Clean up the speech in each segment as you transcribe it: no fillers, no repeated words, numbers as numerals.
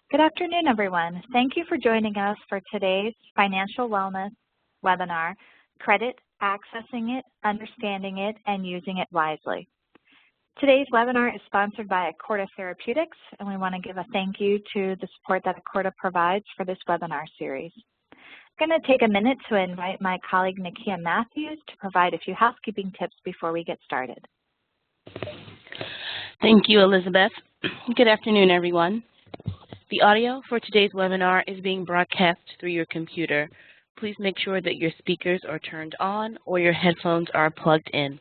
Good afternoon, everyone. Thank you for joining us for today's Financial Wellness webinar, Credit, Accessing It, Understanding It, and Using It Wisely. Today's webinar is sponsored by Acorda Therapeutics, and we want to give a thank you to the support that Acorda provides for this webinar series. I'm going to take a minute to invite my colleague, Nakia Matthews, to provide a few housekeeping tips before we get started. Thank you, Elizabeth. Good afternoon, everyone. The audio for today's webinar is being broadcast through your computer. Please make sure that your speakers are turned on or your headphones are plugged in.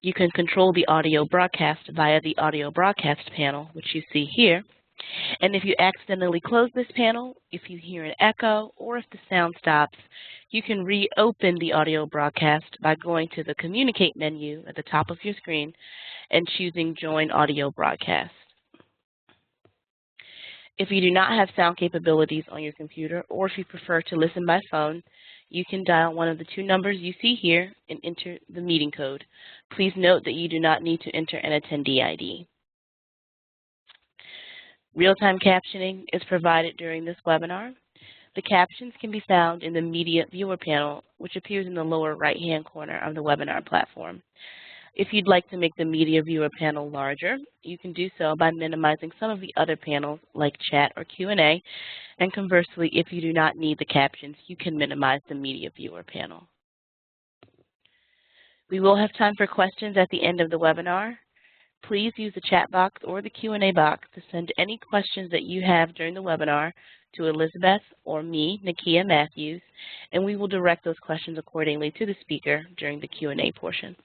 You can control the audio broadcast via the audio broadcast panel, which you see here. And if you accidentally close this panel, if you hear an echo, or if the sound stops, you can reopen the audio broadcast by going to the Communicate menu at the top of your screen and choosing Join Audio Broadcast. If you do not have sound capabilities on your computer, or if you prefer to listen by phone, you can dial one of the two numbers you see here and enter the meeting code. Please note that you do not need to enter an attendee ID. Real-time captioning is provided during this webinar. The captions can be found in the Media Viewer panel, which appears in the lower right-hand corner of the webinar platform. If you'd like to make the Media Viewer panel larger, you can do so by minimizing some of the other panels like chat or Q&A, and conversely, if you do not need the captions, you can minimize the Media Viewer panel. We will have time for questions at the end of the webinar. Please use the chat box or the Q&A box to send any questions that you have during the webinar to Elizabeth or me, Nakia Matthews, and we will direct those questions accordingly to the speaker during the Q&A portion.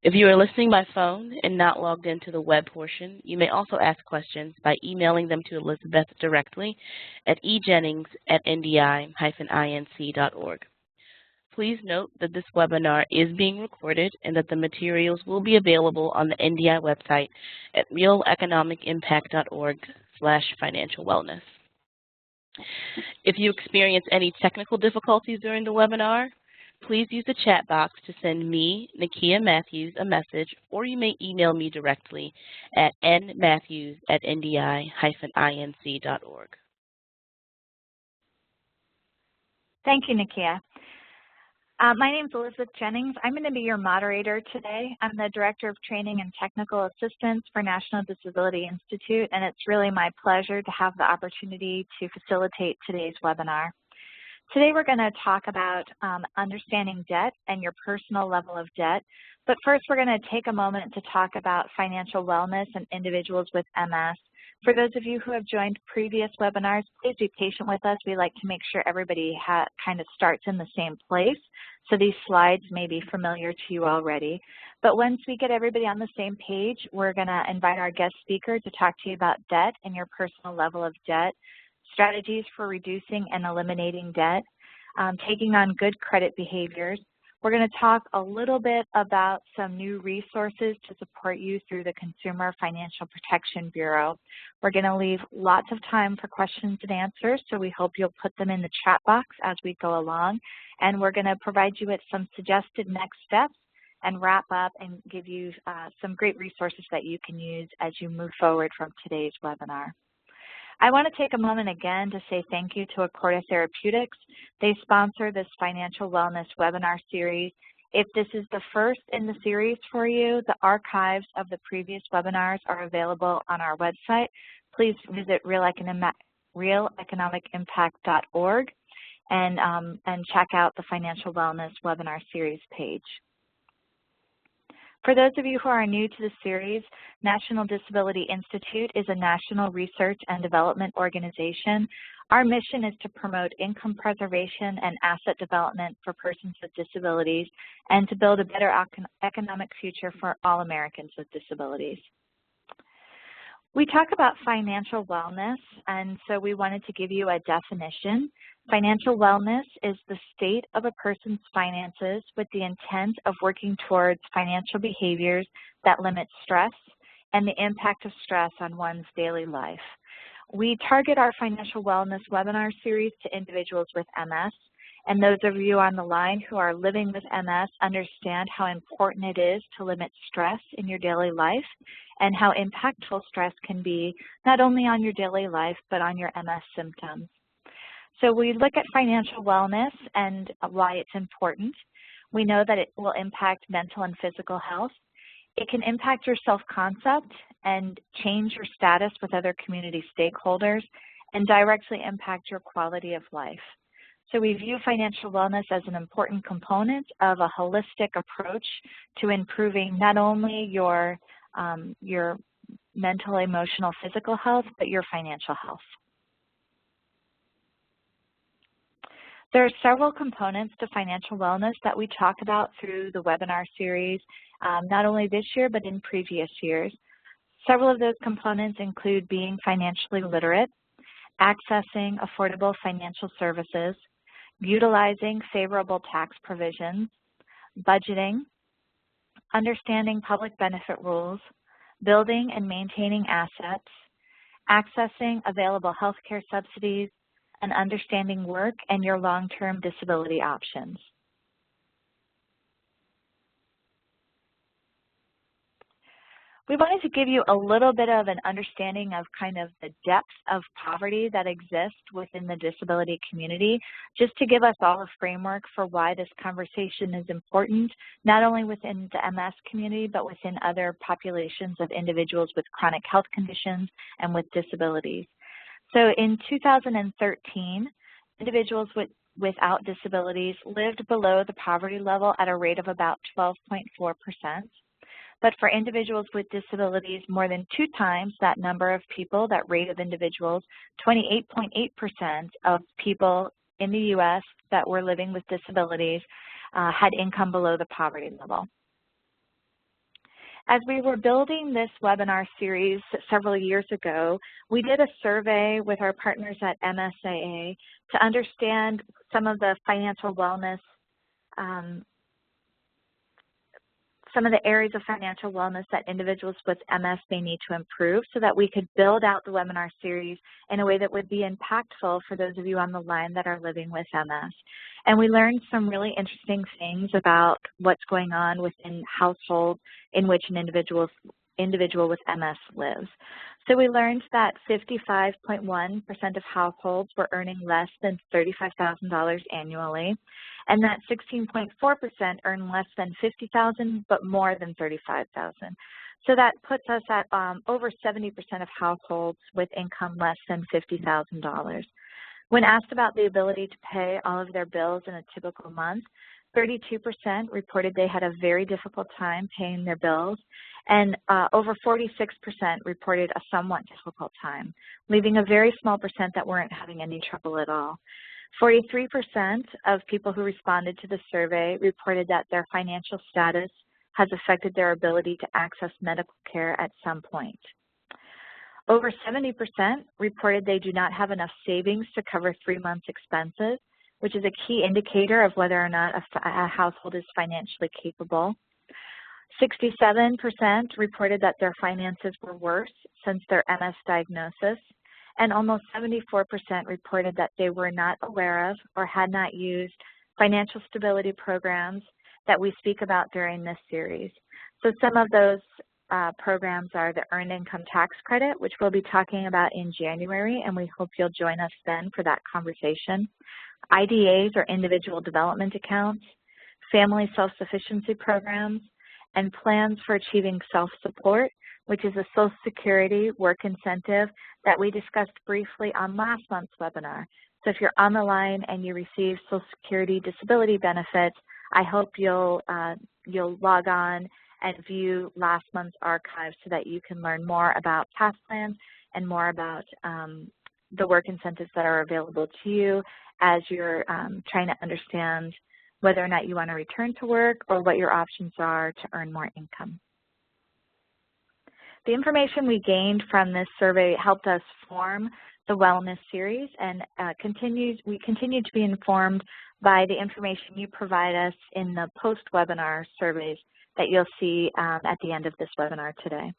If you are listening by phone and not logged into the web portion, you may also ask questions by emailing them to Elizabeth directly at ejennings@ndi-inc.org. Please note that this webinar is being recorded and that the materials will be available on the NDI website at realeconomicimpact.org/financial wellness. If you experience any technical difficulties during the webinar, please use the chat box to send me, Nakia Matthews, a message, or you may email me directly at nmatthews@ndi-inc.org. Thank you, Nakia. My name is Elizabeth Jennings. I'm going to be your moderator today. I'm the Director of Training and Technical Assistance for National Disability Institute, and it's really my pleasure to have the opportunity to facilitate today's webinar. Today we're going to talk about understanding debt and your personal level of debt. But first we're going to take a moment to talk about financial wellness and individuals with MS. For those of you who have joined previous webinars, please be patient with us. We like to make sure everybody kind of starts in the same place. So these slides may be familiar to you already. But once we get everybody on the same page, we're going to invite our guest speaker to talk to you about debt and your personal level of debt, strategies for reducing and eliminating debt, taking on good credit behaviors. We're going to talk a little bit about some new resources to support you through the Consumer Financial Protection Bureau. We're going to leave lots of time for questions and answers, so we hope you'll put them in the chat box as we go along. And we're going to provide you with some suggested next steps and wrap up and give you some great resources that you can use as you move forward from today's webinar. I want to take a moment again to say thank you to Acorda Therapeutics. They sponsor this financial wellness webinar series. If this is the first in the series for you, the archives of the previous webinars are available on our website. Please visit realeconomicimpact.org and check out the Financial Wellness webinar series page. For those of you who are new to the series, National Disability Institute is a national research and development organization. Our mission is to promote income preservation and asset development for persons with disabilities and to build a better economic future for all Americans with disabilities. We talk about financial wellness, and so we wanted to give you a definition. Financial wellness is the state of a person's finances with the intent of working towards financial behaviors that limit stress and the impact of stress on one's daily life. We target our financial wellness webinar series to individuals with MS, And those of you on the line who are living with MS understand how important it is to limit stress in your daily life and how impactful stress can be not only on your daily life but on your MS symptoms. So we look at financial wellness and why it's important. We know that it will impact mental and physical health. It can impact your self-concept and change your status with other community stakeholders and directly impact your quality of life. So we view financial wellness as an important component of a holistic approach to improving not only your mental, emotional, physical health, but your financial health. There are several components to financial wellness that we talk about through the webinar series, not only this year, but in previous years. Several of those components include being financially literate, accessing affordable financial services, utilizing favorable tax provisions, budgeting, understanding public benefit rules, building and maintaining assets, accessing available healthcare subsidies, and understanding work and your long-term disability options. We wanted to give you a little bit of an understanding of kind of the depth of poverty that exists within the disability community, just to give us all a framework for why this conversation is important, not only within the MS community, but within other populations of individuals with chronic health conditions and with disabilities. So in 2013, individuals without disabilities lived below the poverty level at a rate of about 12.4%. But for individuals with disabilities, more than 2 times that number of people, that rate of individuals, 28.8% of people in the U.S. that were living with disabilities had income below the poverty level. As we were building this webinar series several years ago, we did a survey with our partners at MSAA to understand some of the financial wellness, some of the areas of financial wellness that individuals with MS may need to improve so that we could build out the webinar series in a way that would be impactful for those of you on the line that are living with MS. And we learned some really interesting things about what's going on within households in which an individual with MS lives. So we learned that 55.1% of households were earning less than $35,000 annually, and that 16.4% earn less than $50,000 but more than $35,000. So that puts us at over 70% of households with income less than $50,000. When asked about the ability to pay all of their bills in a typical month, 32% reported they had a very difficult time paying their bills, and over 46% reported a somewhat difficult time, leaving a very small percent that weren't having any trouble at all. 43% of people who responded to the survey reported that their financial status has affected their ability to access medical care at some point. Over 70% reported they do not have enough savings to cover 3 months' expenses, which is a key indicator of whether or not a household is financially capable. 67% reported that their finances were worse since their MS diagnosis, and almost 74% reported that they were not aware of or had not used financial stability programs that we speak about during this series. So some of those programs are the Earned Income Tax Credit, which we'll be talking about in January, and we hope you'll join us then for that conversation. IDAs, or Individual Development Accounts, Family Self-Sufficiency Programs, and Plans for Achieving Self-Support, which is a Social Security work incentive that we discussed briefly on last month's webinar. So if you're on the line and you receive Social Security disability benefits, I hope you'll log on and view last month's archive so that you can learn more about past plans and more about the work incentives that are available to you as you're trying to understand whether or not you want to return to work or what your options are to earn more income. The information we gained from this survey helped us form the Wellness series, and we continue to be informed by the information you provide us in the post-webinar surveys that you'll see at the end of this webinar today.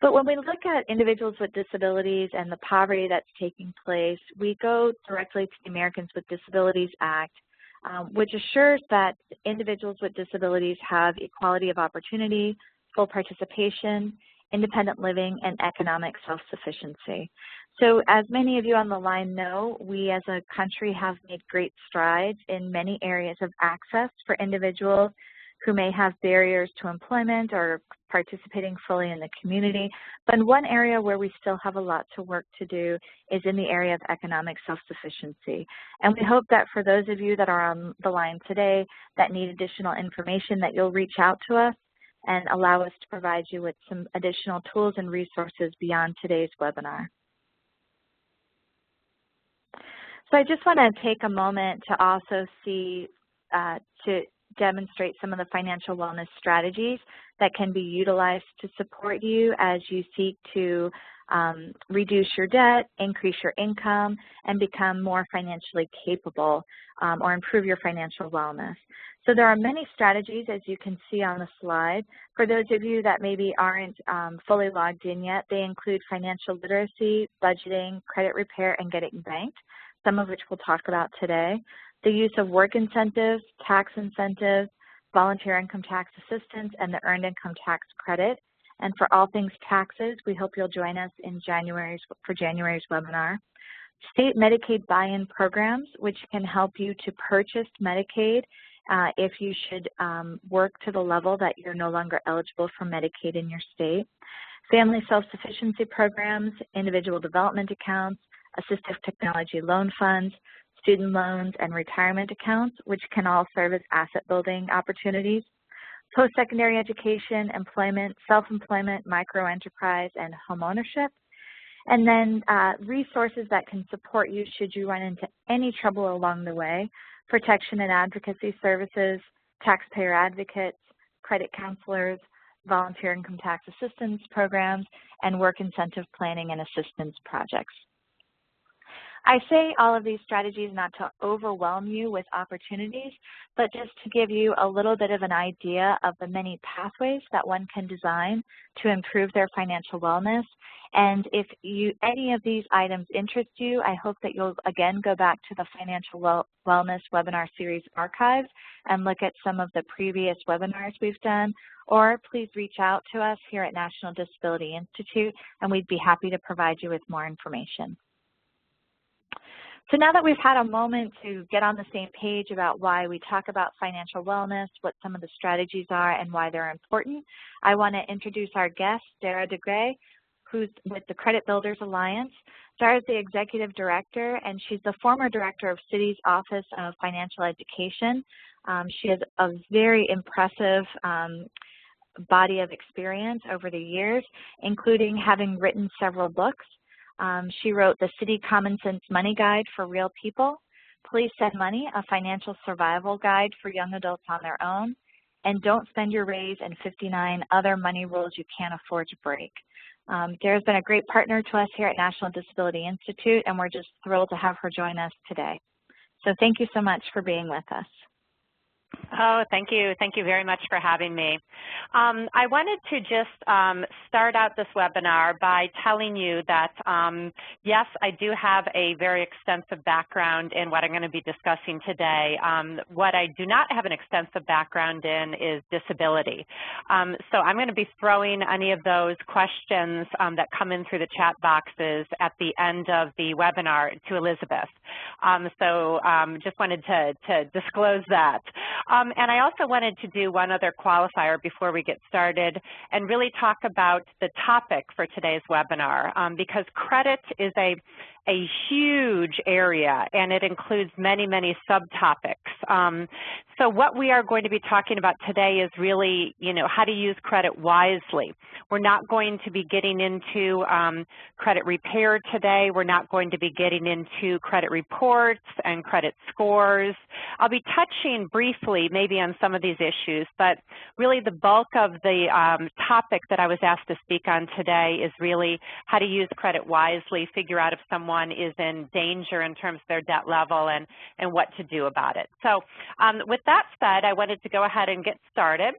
But when we look at individuals with disabilities and the poverty that's taking place, we go directly to the Americans with Disabilities Act, which assures that individuals with disabilities have equality of opportunity, full participation, independent living, and economic self-sufficiency. So as many of you on the line know, we as a country have made great strides in many areas of access for individuals who may have barriers to employment or participating fully in the community. But one area where we still have a lot to work to do is in the area of economic self-sufficiency. And we hope that for those of you that are on the line today that need additional information, that you'll reach out to us and allow us to provide you with some additional tools and resources beyond today's webinar. So I just want to take a moment to also to demonstrate some of the financial wellness strategies that can be utilized to support you as you seek to reduce your debt, increase your income, and become more financially capable or improve your financial wellness. So there are many strategies, as you can see on the slide. For those of you that maybe aren't fully logged in yet, they include financial literacy, budgeting, credit repair, and getting banked, some of which we'll talk about today. The use of work incentives, tax incentives, volunteer income tax assistance, and the earned income tax credit. And for all things taxes, we hope you'll join us in for January's webinar. State Medicaid buy-in programs, which can help you to purchase Medicaid if you should work to the level that you're no longer eligible for Medicaid in your state. Family self-sufficiency programs, individual development accounts, assistive technology loan funds, student loans, and retirement accounts, which can all serve as asset building opportunities. Post-secondary education, employment, self-employment, micro-enterprise, and homeownership. And then resources that can support you should you run into any trouble along the way: protection and advocacy services, taxpayer advocates, credit counselors, volunteer income tax assistance programs, and work incentive planning and assistance projects. I say all of these strategies not to overwhelm you with opportunities, but just to give you a little bit of an idea of the many pathways that one can design to improve their financial wellness. And if any of these items interest you, I hope that you'll again go back to the Financial Wellness Webinar Series archives and look at some of the previous webinars we've done, or please reach out to us here at National Disability Institute, and we'd be happy to provide you with more information. So now that we've had a moment to get on the same page about why we talk about financial wellness, what some of the strategies are, and why they're important, I want to introduce our guest, Dara DeGray, who's with the Credit Builders Alliance. Dara is the Executive Director, and she's the former Director of Citi's Office of Financial Education. She has a very impressive body of experience over the years, including having written several books. She wrote the Citi Common Sense Money Guide for Real People, Please Send Money, a financial survival guide for young adults on their own, and Don't Spend Your Raise, and 59 Other Money Rules You Can't Afford to Break. Dara's been a great partner to us here at National Disability Institute, and we're just thrilled to have her join us today. So thank you so much for being with us. Oh, thank you. Thank you very much for having me. I wanted to just start out this webinar by telling you that, yes, I do have a very extensive background in what I'm going to be discussing today. What I do not have an extensive background in is disability. So I'm going to be throwing any of those questions that come in through the chat boxes at the end of the webinar to Elizabeth. So just wanted to disclose that. And I also wanted to do one other qualifier before we get started and really talk about the topic for today's webinar, because credit is a huge area, and it includes many, many subtopics. So what we are going to be talking about today is really, how to use credit wisely. We're not going to be getting into credit repair today. We're not going to be getting into credit reports and credit scores. I'll be touching briefly maybe on some of these issues, but really the bulk of the topic that I was asked to speak on today is really how to use credit wisely, figure out if someone someone is in danger in terms of their debt level and what to do about it. So with that said, I wanted to go ahead and get started.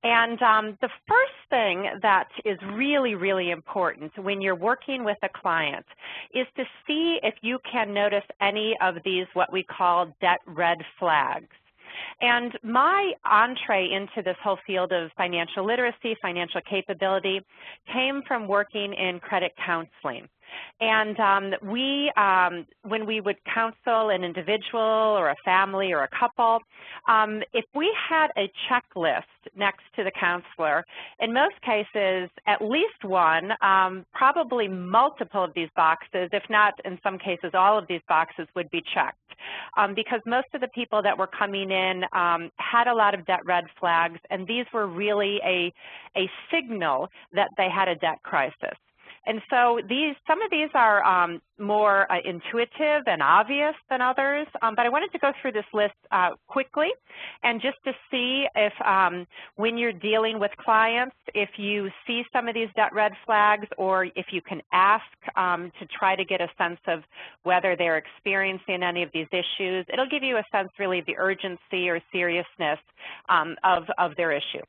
And the first thing that is really, really important when you're working with a client is to see if you can notice any of these what we call debt red flags. And my entree into this whole field of financial literacy, financial capability, came from working in credit counseling. And when we would counsel an individual or a family or a couple, if we had a checklist next to the counselor, in most cases, at least one, probably multiple of these boxes, if not in some cases all of these boxes would be checked. Because most of the people that were coming in had a lot of debt red flags, and these were really a signal that they had a debt crisis. And so some of these are more intuitive and obvious than others, but I wanted to go through this list quickly and just to see if when you're dealing with clients, if you see some of these debt red flags or if you can ask to try to get a sense of whether they're experiencing any of these issues. It'll give you a sense really of the urgency or seriousness of their issue.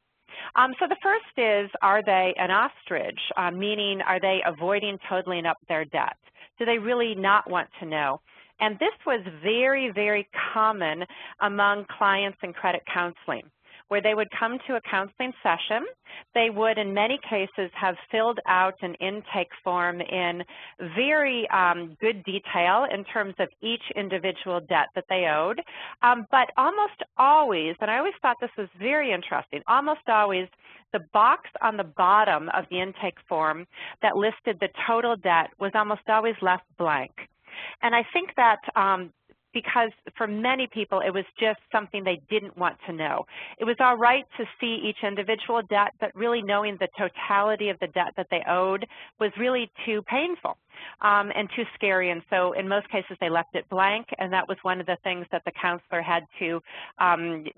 So the first is, are they an ostrich, meaning are they avoiding totaling up their debt? Do they really not want to know? And this was very, very common among clients in credit counseling, where they would come to a counseling session. They would, in many cases, have filled out an intake form in very good detail in terms of each individual debt that they owed. But almost always, and I always thought this was very interesting, almost always the box on the bottom of the intake form that listed the total debt was almost always left blank. And I think that because for many people it was just something they didn't want to know. It was all right to see each individual debt, but really knowing the totality of the debt that they owed was really too painful and too scary. And so in most cases they left it blank, and that was one of the things that the counselor had to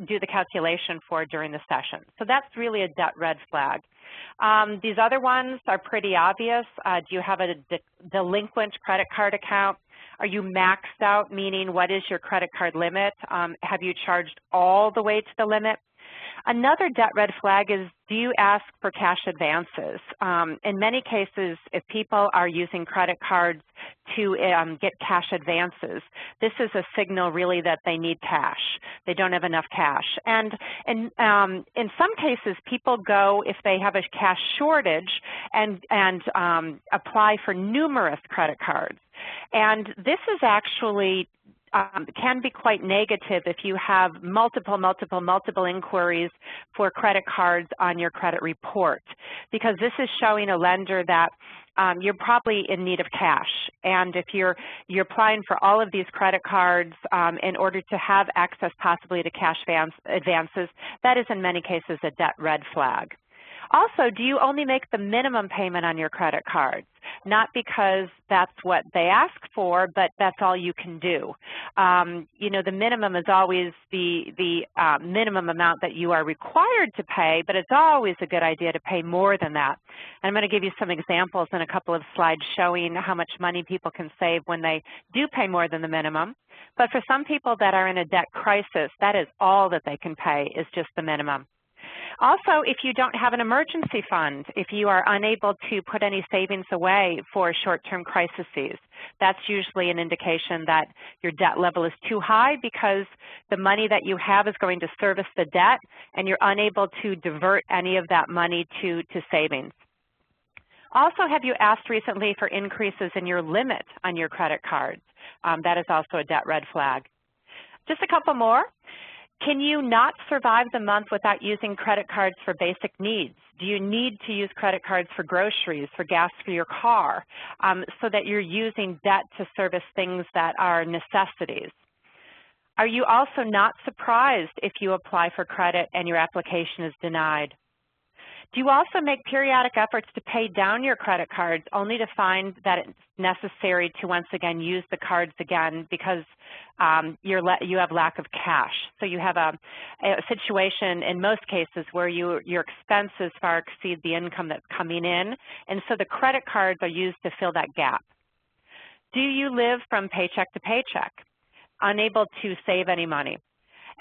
do the calculation for during the session. So that's really a debt red flag. These other ones are pretty obvious. Do you have a delinquent credit card account? Are you maxed out, meaning what is your credit card limit? Have you charged all the way to the limit? Another debt red flag is, do you ask for cash advances? In many cases, if people are using credit cards to get cash advances, this is a signal really that they need cash. They don't have enough cash. And in some cases, people go, if they have a cash shortage, and apply for numerous credit cards. And this is actually can be quite negative if you have multiple inquiries for credit cards on your credit report, because this is showing a lender that you're probably in need of cash. And if you're applying for all of these credit cards in order to have access possibly to cash advances, that is in many cases a debt red flag. Also, do you only make the minimum payment on your credit cards? Not because that's what they ask for, but that's all you can do. You know, the minimum is always the minimum amount that you are required to pay, but it's always a good idea to pay more than that. And I'm going to give you some examples in a couple of slides showing how much money people can save when they do pay more than the minimum. But for some people that are in a debt crisis, that is all that they can pay, is just the minimum. Also, if you don't have an emergency fund, if you are unable to put any savings away for short-term crises, that's usually an indication that your debt level is too high because the money that you have is going to service the debt and you're unable to divert any of that money to savings. Also, have you asked recently for increases in your limit on your credit cards? That is also a debt red flag. Just a couple more. Can you not survive the month without using credit cards for basic needs? Do you need to use credit cards for groceries, for gas for your car, so that you're using debt to service things that are necessities? Are you also not surprised if you apply for credit and your application is denied? Do you also make periodic efforts to pay down your credit cards only to find that it's necessary to once again use the cards again because you have lack of cash? So you have a situation in most cases where your expenses far exceed the income that's coming in, and so the credit cards are used to fill that gap. Do you live from paycheck to paycheck, unable to save any money?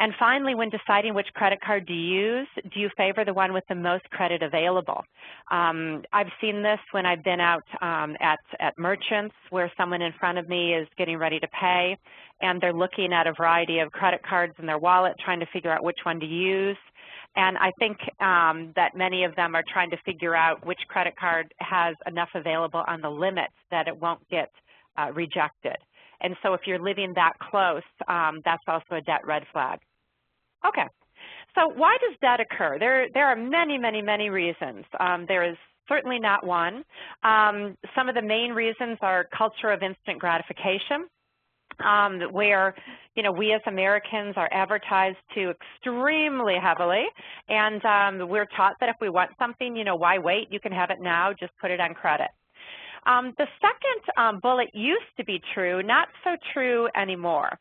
And finally, when deciding which credit card to use, do you favor the one with the most credit available? I've seen this when I've been out at merchants where someone in front of me is getting ready to pay, and they're looking at a variety of credit cards in their wallet, trying to figure out which one to use. And I think that many of them are trying to figure out which credit card has enough available on the limit that it won't get rejected. And so if you're living that close, that's also a debt red flag. Okay, so why does debt occur? There are many, many, many reasons. There is certainly not one. Some of the main reasons are culture of instant gratification, where we as Americans are advertised to extremely heavily, and we're taught that if we want something, why wait? You can have it now, just put it on credit. The second bullet used to be true, not so true anymore.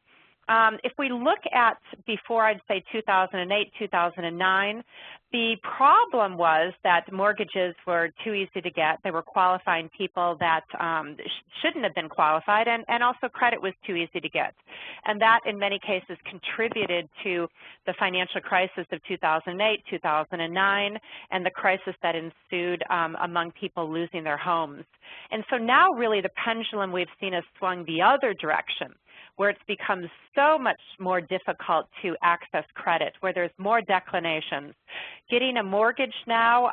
If we look at before, I'd say 2008, 2009, the problem was that mortgages were too easy to get. They were qualifying people that shouldn't have been qualified, and also credit was too easy to get. And that, in many cases, contributed to the financial crisis of 2008, 2009, and the crisis that ensued among people losing their homes. And so now, really, the pendulum we've seen has swung the other direction, where it's become so much more difficult to access credit, where there's more declinations. Getting a mortgage now,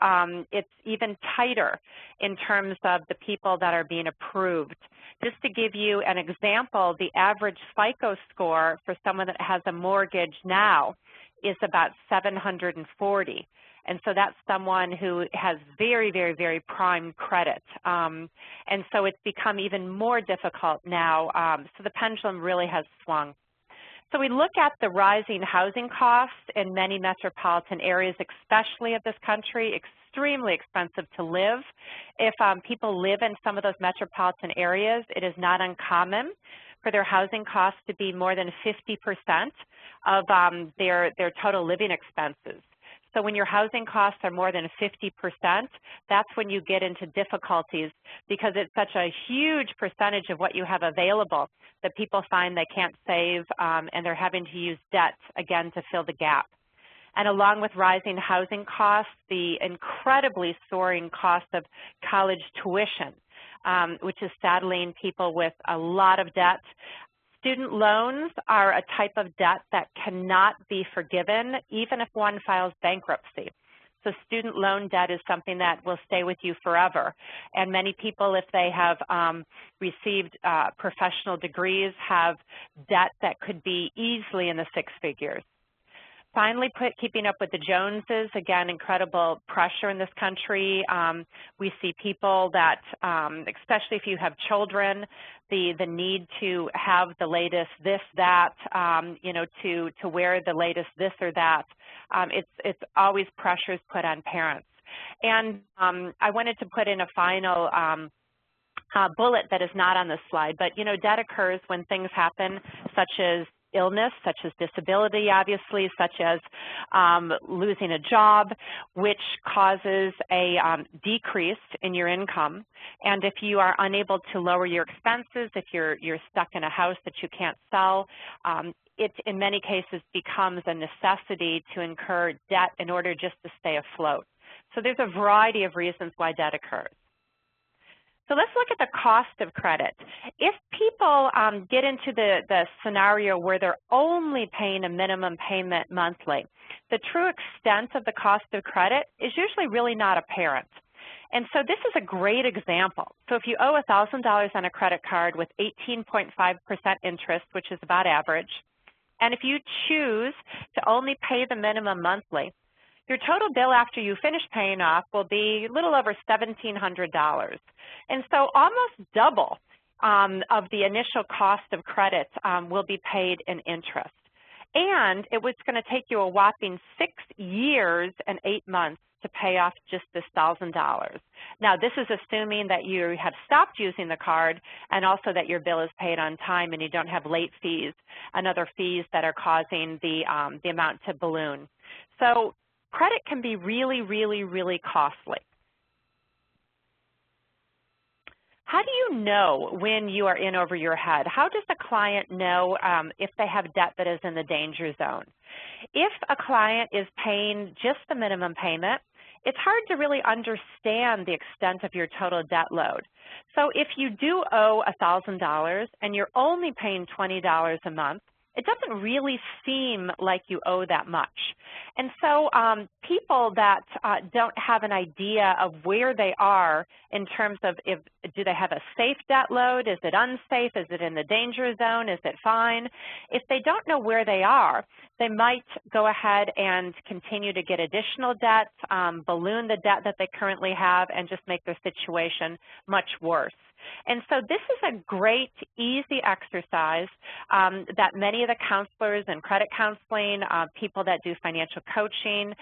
it's even tighter in terms of the people that are being approved. Just to give you an example, the average FICO score for someone that has a mortgage now is about 740. And so that's someone who has very, very, very prime credit. And so it's become even more difficult now. So the pendulum really has swung. So we look at the rising housing costs in many metropolitan areas, especially of this country, extremely expensive to live. If people live in some of those metropolitan areas, it is not uncommon for their housing costs to be more than 50% of their total living expenses. So when your housing costs are more than 50%, that's when you get into difficulties, because it's such a huge percentage of what you have available that people find they can't save, and they're having to use debt, again, to fill the gap. And along with rising housing costs, the incredibly soaring cost of college tuition, which is saddling people with a lot of debt. Student loans are a type of debt that cannot be forgiven, even if one files bankruptcy. So student loan debt is something that will stay with you forever. And many people, if they have received professional degrees, have debt that could be easily in the six figures. Finally, keeping up with the Joneses, again, incredible pressure in this country. We see people that, especially if you have children, the need to have the latest this, that, to wear the latest this or that. It's always pressures put on parents. And I wanted to put in a final bullet that is not on this slide, but, debt occurs when things happen such as illness, such as disability, obviously, such as losing a job, which causes a decrease in your income. And if you are unable to lower your expenses, if you're stuck in a house that you can't sell, it in many cases becomes a necessity to incur debt in order just to stay afloat. So there's a variety of reasons why debt occurs. So let's look at the cost of credit. If people get into the scenario where they're only paying a minimum payment monthly, the true extent of the cost of credit is usually really not apparent. And so this is a great example. So if you owe $1,000 on a credit card with 18.5% interest, which is about average, and if you choose to only pay the minimum monthly, your total bill after you finish paying off will be a little over $1,700. And so almost double of the initial cost of credit will be paid in interest. And it was going to take you a whopping 6 years and 8 months to pay off just this $1,000. Now, this is assuming that you have stopped using the card and also that your bill is paid on time and you don't have late fees and other fees that are causing the amount to balloon. So credit can be really, really, really costly. How do you know when you are in over your head? How does a client know if they have debt that is in the danger zone? If a client is paying just the minimum payment, it's hard to really understand the extent of your total debt load. So if you do owe $1,000 and you're only paying $20 a month, it doesn't really seem like you owe that much. And so people that don't have an idea of where they are in terms of do they have a safe debt load, is it unsafe, is it in the danger zone, is it fine? If they don't know where they are, they might go ahead and continue to get additional debt, balloon the debt that they currently have, and just make their situation much worse. And so this is a great, easy exercise that many of the counselors and credit counseling, people that do financial coaching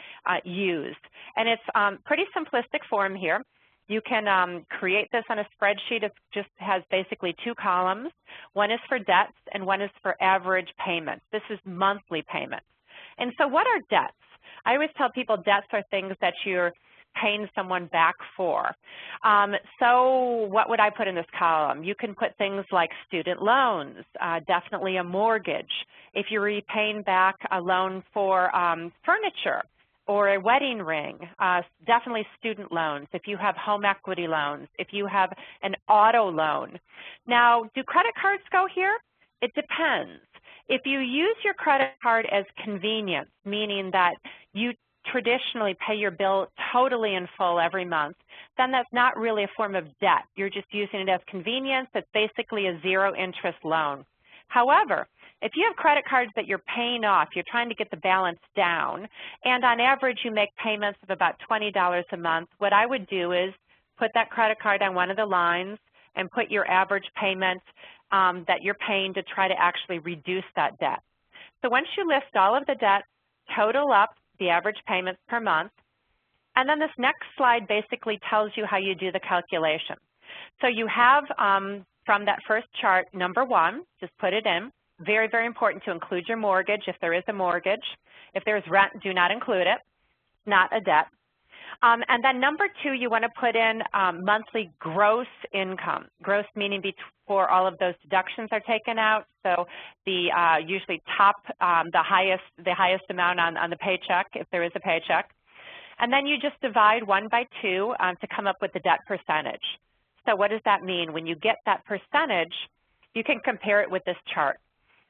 use. And it's pretty simplistic form here. You can create this on a spreadsheet. It just has basically 2 columns. One is for debts and one is for average payments. This is monthly payments. And so what are debts? I always tell people debts are things that you're paying someone back for. So what would I put in this column? You can put things like student loans, definitely a mortgage. If you're repaying back a loan for furniture or a wedding ring, definitely student loans. If you have home equity loans, if you have an auto loan. Now, do credit cards go here? It depends. If you use your credit card as convenience, meaning that you traditionally pay your bill totally in full every month, then that's not really a form of debt. You're just using it as convenience. It's basically a zero-interest loan. However, if you have credit cards that you're paying off, you're trying to get the balance down, and on average you make payments of about $20 a month, what I would do is put that credit card on one of the lines and put your average payment that you're paying to try to actually reduce that debt. So once you list all of the debt, total up the average payments per month, and then this next slide basically tells you how you do the calculation. So you have from that first chart, number 1, just put it in. Very, very important to include your mortgage if there is a mortgage. If there's rent, do not include it. Not a debt. And then number 2, you want to put in monthly gross income. Gross meaning before all of those deductions are taken out. So the usually top, the highest amount on the paycheck, if there is a paycheck. And then you just divide 1 by 2 to come up with the debt percentage. So what does that mean? When you get that percentage, you can compare it with this chart.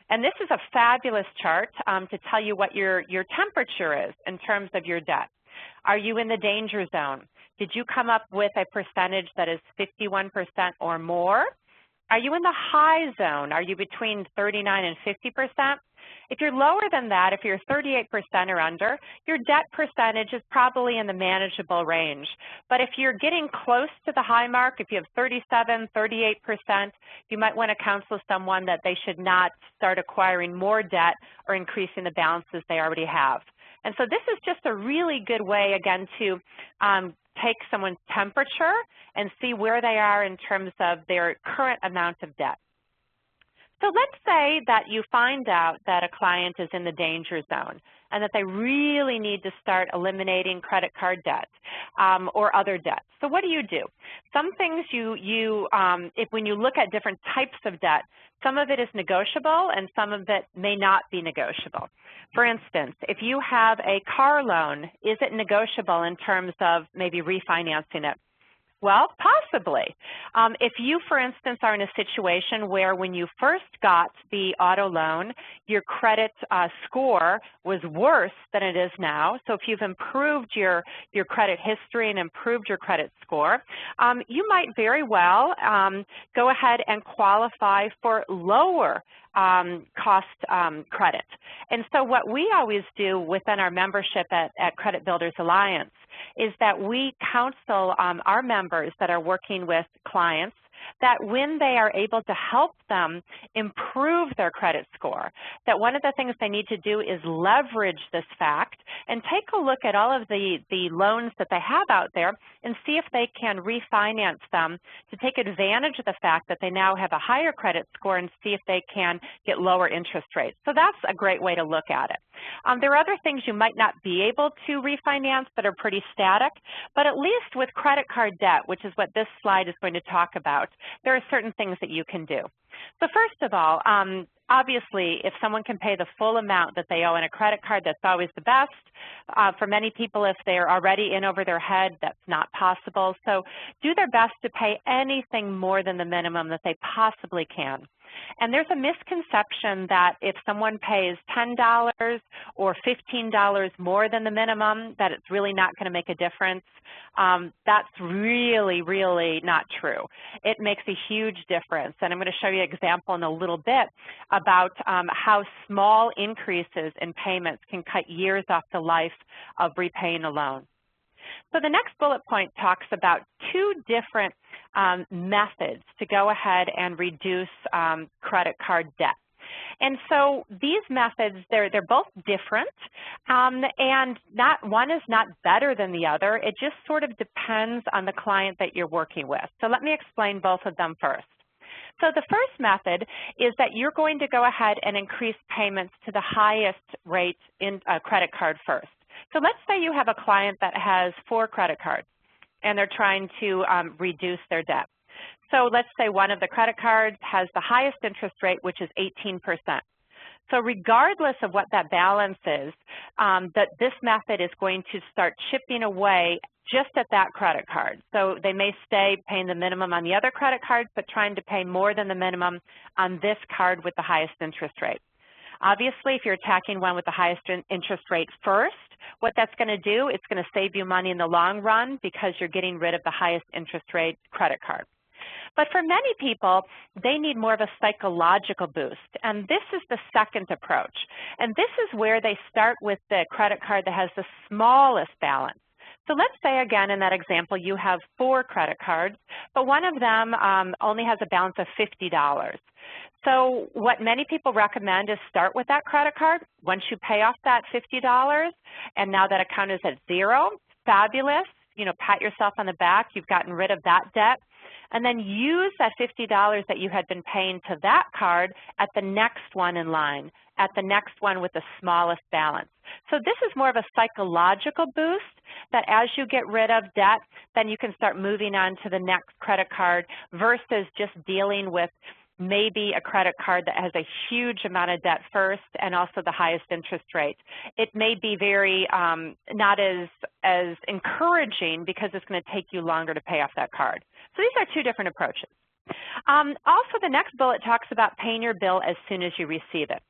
And this is a fabulous chart to tell you what your temperature is in terms of your debt. Are you in the danger zone? Did you come up with a percentage that is 51% or more? Are you in the high zone? Are you between 39 and 50%? If you're lower than that, if you're 38% or under, your debt percentage is probably in the manageable range. But if you're getting close to the high mark, if you have 37, 38%, you might want to counsel someone that they should not start acquiring more debt or increasing the balances they already have. And so this is just a really good way, again, to take someone's temperature and see where they are in terms of their current amount of debt. So let's say that you find out that a client is in the danger zone and that they really need to start eliminating credit card debt or other debts. So what do? Some things when you look at different types of debt, some of it is negotiable and some of it may not be negotiable. For instance, if you have a car loan, is it negotiable in terms of maybe refinancing it? Well, possibly. If you, for instance, are in a situation where when you first got the auto loan, your credit score was worse than it is now, so if you've improved your credit history and improved your credit score, you might very well go ahead and qualify for lower cost credit. And so what we always do within our membership at Credit Builders Alliance is that we counsel our members that are working with clients that when they are able to help them improve their credit score, that one of the things they need to do is leverage this fact and take a look at all of the loans that they have out there and see if they can refinance them to take advantage of the fact that they now have a higher credit score and see if they can get lower interest rates. So that's a great way to look at it. There are other things you might not be able to refinance that are pretty static, but at least with credit card debt, which is what this slide is going to talk about, there are certain things that you can do. So first of all, obviously, if someone can pay the full amount that they owe on a credit card, that's always the best. For many people, if they're already in over their head, that's not possible. So do their best to pay anything more than the minimum that they possibly can. And there's a misconception that if someone pays $10 or $15 more than the minimum, that it's really not going to make a difference. That's really, really not true. It makes a huge difference. And I'm going to show you an example in a little bit about how small increases in payments can cut years off the life of repaying a loan. So the next bullet point talks about two different methods to go ahead and reduce credit card debt. And so these methods, they're both different, and one is not better than the other. It just sort of depends on the client that you're working with. So let me explain both of them first. So the first method is that you're going to go ahead and increase payments to the highest rate in a credit card first. So let's say you have a client that has 4 credit cards and they're trying to reduce their debt. So let's say one of the credit cards has the highest interest rate, which is 18%. So regardless of what that balance is, this method is going to start chipping away just at that credit card. So they may stay paying the minimum on the other credit cards, but trying to pay more than the minimum on this card with the highest interest rate. Obviously, if you're attacking one with the highest interest rate first, what that's going to do, it's going to save you money in the long run because you're getting rid of the highest interest rate credit card. But for many people, they need more of a psychological boost, and this is the second approach. And this is where they start with the credit card that has the smallest balance. So let's say, again, in that example, you have 4 credit cards, but one of them only has a balance of $50. So what many people recommend is start with that credit card. Once you pay off that $50, and now that account is at 0, fabulous. You know, pat yourself on the back. You've gotten rid of that debt. And then use that $50 that you had been paying to that card at the next one in line, at the next one with the smallest balance. So this is more of a psychological boost that as you get rid of debt, then you can start moving on to the next credit card versus just dealing with maybe a credit card that has a huge amount of debt first and also the highest interest rate. It may be very not as encouraging because it's going to take you longer to pay off that card. So these are two different approaches. Also, the next bullet talks about paying your bill as soon as you receive it.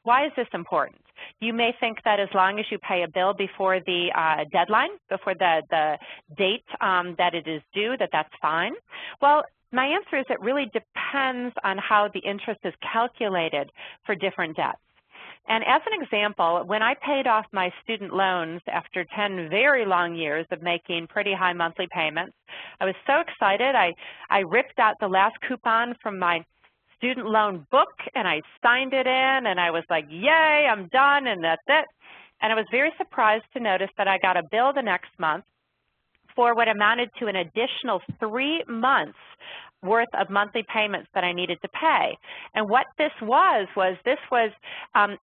Why is this important? You may think that as long as you pay a bill before the deadline, before the date that it is due, that's fine. Well, my answer is it really depends on how the interest is calculated for different debts. And as an example, when I paid off my student loans after 10 very long years of making pretty high monthly payments, I was so excited. I ripped out the last coupon from my student loan book and I signed it in and I was like, yay, I'm done and that's it. And I was very surprised to notice that I got a bill the next month for what amounted to an additional 3 months worth of monthly payments that I needed to pay. And what this was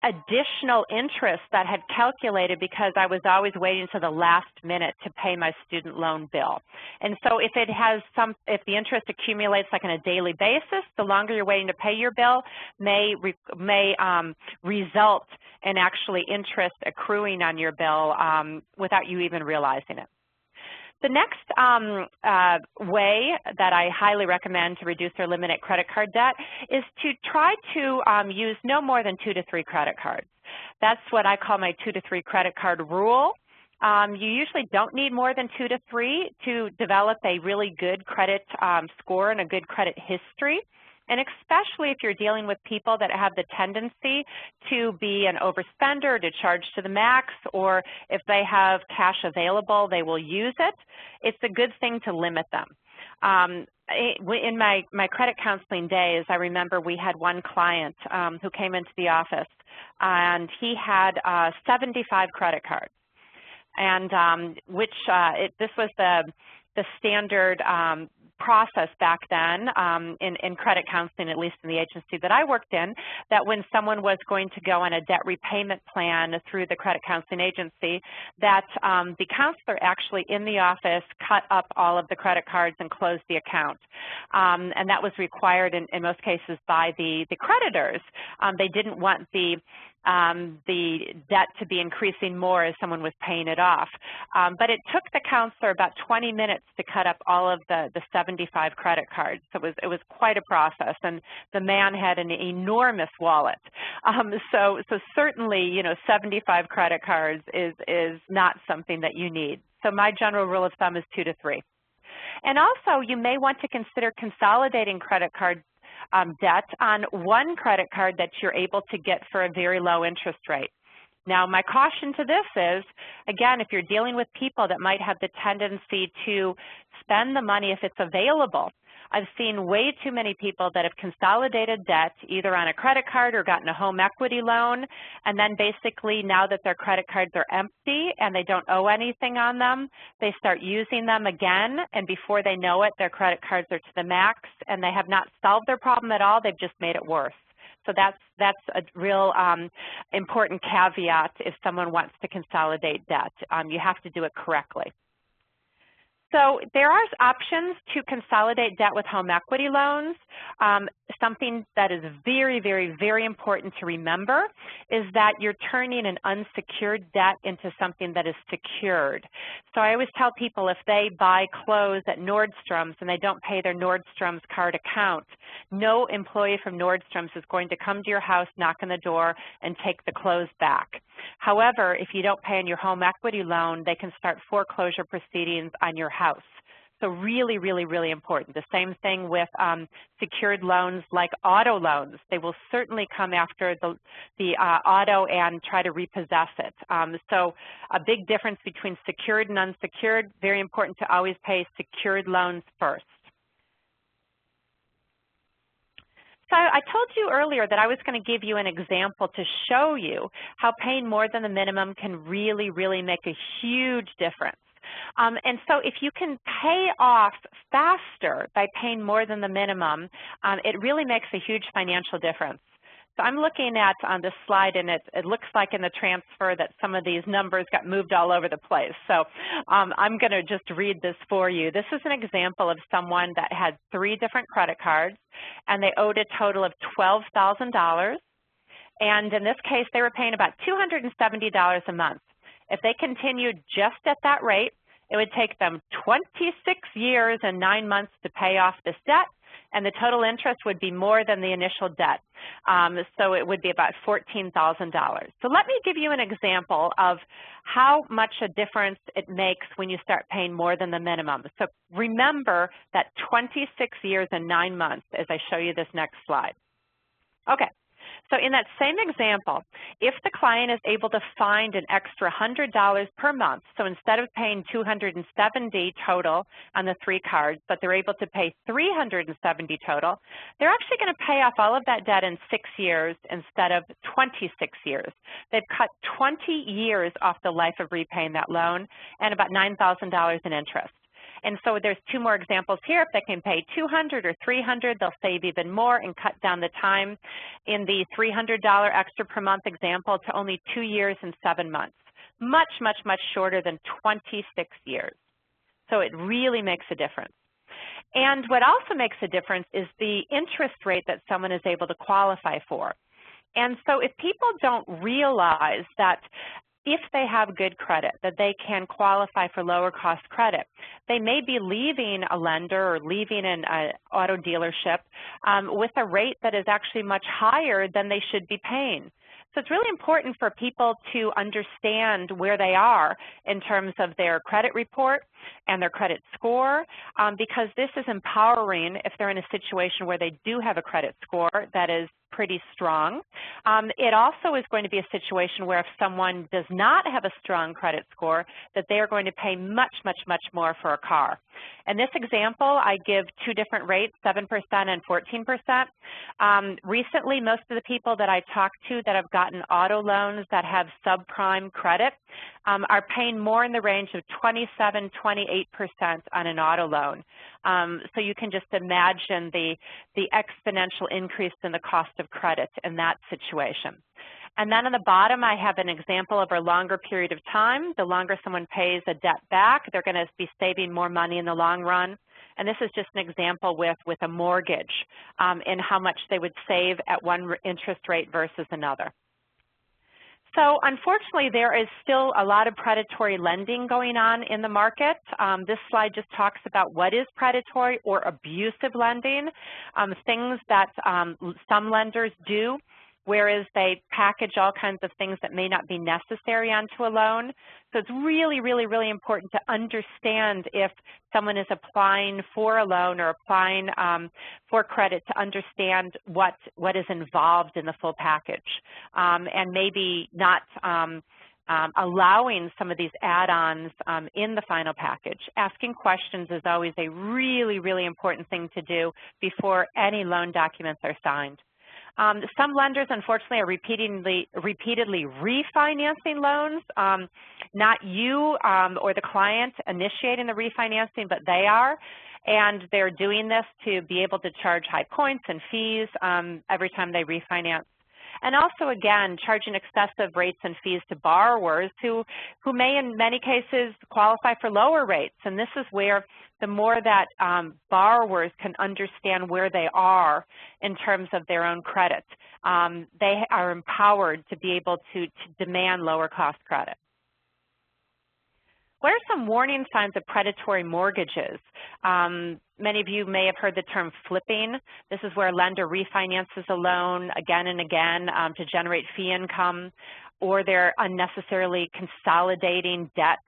additional interest that had calculated because I was always waiting to the last minute to pay my student loan bill. And so if if the interest accumulates like on a daily basis, the longer you're waiting to pay your bill may result in actually interest accruing on your bill without you even realizing it. The next way that I highly recommend to reduce or eliminate credit card debt is to try to use no more than 2 to 3 credit cards. That's what I call my 2 to 3 credit card rule. You usually don't need more than 2 to 3 to develop a really good credit score and a good credit history. And especially if you're dealing with people that have the tendency to be an overspender, to charge to the max, or if they have cash available, they will use it. It's a good thing to limit them. In my credit counseling days, I remember we had one client who came into the office, and he had 75 credit cards, and this was the standard process back then in credit counseling, at least in the agency that I worked in, that when someone was going to go on a debt repayment plan through the credit counseling agency, that the counselor actually in the office cut up all of the credit cards and closed the account. And that was required in most cases by the creditors. They didn't want the debt to be increasing more as someone was paying it off. But it took the counselor about 20 minutes to cut up all of the 75 credit cards. So it was quite a process, and the man had an enormous wallet. So certainly, you know, 75 credit cards is not something that you need. So my general rule of thumb is 2 to 3. And also, you may want to consider consolidating credit card debt on one credit card that you're able to get for a very low interest rate. Now, my caution to this is, again, if you're dealing with people that might have the tendency to spend the money if it's available, I've seen way too many people that have consolidated debt either on a credit card or gotten a home equity loan, and then basically now that their credit cards are empty and they don't owe anything on them, they start using them again, and before they know it, their credit cards are to the max, and they have not solved their problem at all, they've just made it worse. So that's a real important caveat if someone wants to consolidate debt. You have to do it correctly. So there are options to consolidate debt with home equity loans. Something that is very, very, very important to remember is that you're turning an unsecured debt into something that is secured. So I always tell people if they buy clothes at Nordstrom's and they don't pay their Nordstrom's card account, no employee from Nordstrom's is going to come to your house, knock on the door, and take the clothes back. However, if you don't pay on your home equity loan, they can start foreclosure proceedings on your house. So really, really, really important. The same thing with secured loans like auto loans. They will certainly come after the auto and try to repossess it. So a big difference between secured and unsecured, very important to always pay secured loans first. So I told you earlier that I was going to give you an example to show you how paying more than the minimum can really, really make a huge difference. And so if you can pay off faster by paying more than the minimum, it really makes a huge financial difference. So I'm looking at on this slide, and it looks like in the transfer that some of these numbers got moved all over the place. So I'm going to just read this for you. This is an example of someone that had 3 different credit cards, and they owed a total of $12,000. And in this case, they were paying about $270 a month. If they continued just at that rate, it would take them 26 years and 9 months to pay off this debt, and the total interest would be more than the initial debt. So it would be about $14,000. So let me give you an example of how much a difference it makes when you start paying more than the minimum. So remember that 26 years and 9 months as I show you this next slide. Okay. So in that same example, if the client is able to find an extra $100 per month, so instead of paying $270 total on the 3 cards, but they're able to pay $370 total, they're actually going to pay off all of that debt in 6 years instead of 26 years. They've cut 20 years off the life of repaying that loan and about $9,000 in interest. And so there's 2 more examples here. If they can pay $200 or $300, they'll save even more and cut down the time in the $300 extra per month example to only 2 years and 7 months. Much, much, much shorter than 26 years. So it really makes a difference. And what also makes a difference is the interest rate that someone is able to qualify for. And so if people don't realize that if they have good credit, that they can qualify for lower cost credit, they may be leaving a lender or leaving an auto dealership with a rate that is actually much higher than they should be paying. So it's really important for people to understand where they are in terms of their credit report and their credit score, because this is empowering if they're in a situation where they do have a credit score that is pretty strong. It also is going to be a situation where if someone does not have a strong credit score, that they are going to pay much, much, much more for a car. In this example, I give 2 different rates, 7% and 14%. Recently, most of the people that I talked to that have gotten auto loans that have subprime credit, are paying more in the range of 27, 28% on an auto loan. So you can just imagine the exponential increase in the cost of credit in that situation. And then on the bottom, I have an example of a longer period of time. The longer someone pays a debt back, they're going to be saving more money in the long run. And this is just an example with a mortgage and how much they would save at one interest rate versus another. So unfortunately, there is still a lot of predatory lending going on in the market. This slide just talks about what is predatory or abusive lending, things that some lenders do, whereas they package all kinds of things that may not be necessary onto a loan. So it's really, really, really important to understand if someone is applying for a loan or applying for credit to understand what is involved in the full package, and maybe not allowing some of these add-ons in the final package. Asking questions is always a really, really important thing to do before any loan documents are signed. Some lenders, unfortunately, are repeatedly refinancing loans. Not you or the client initiating the refinancing, but they are. And they're doing this to be able to charge high points and fees every time they refinance. And also, again, charging excessive rates and fees to borrowers who may, in many cases, qualify for lower rates. And this is where the more that borrowers can understand where they are in terms of their own credit, they are empowered to be able to demand lower cost credit. What are some warning signs of predatory mortgages? Many of you may have heard the term flipping. This is where a lender refinances a loan again and again to generate fee income, or they're unnecessarily consolidating debt,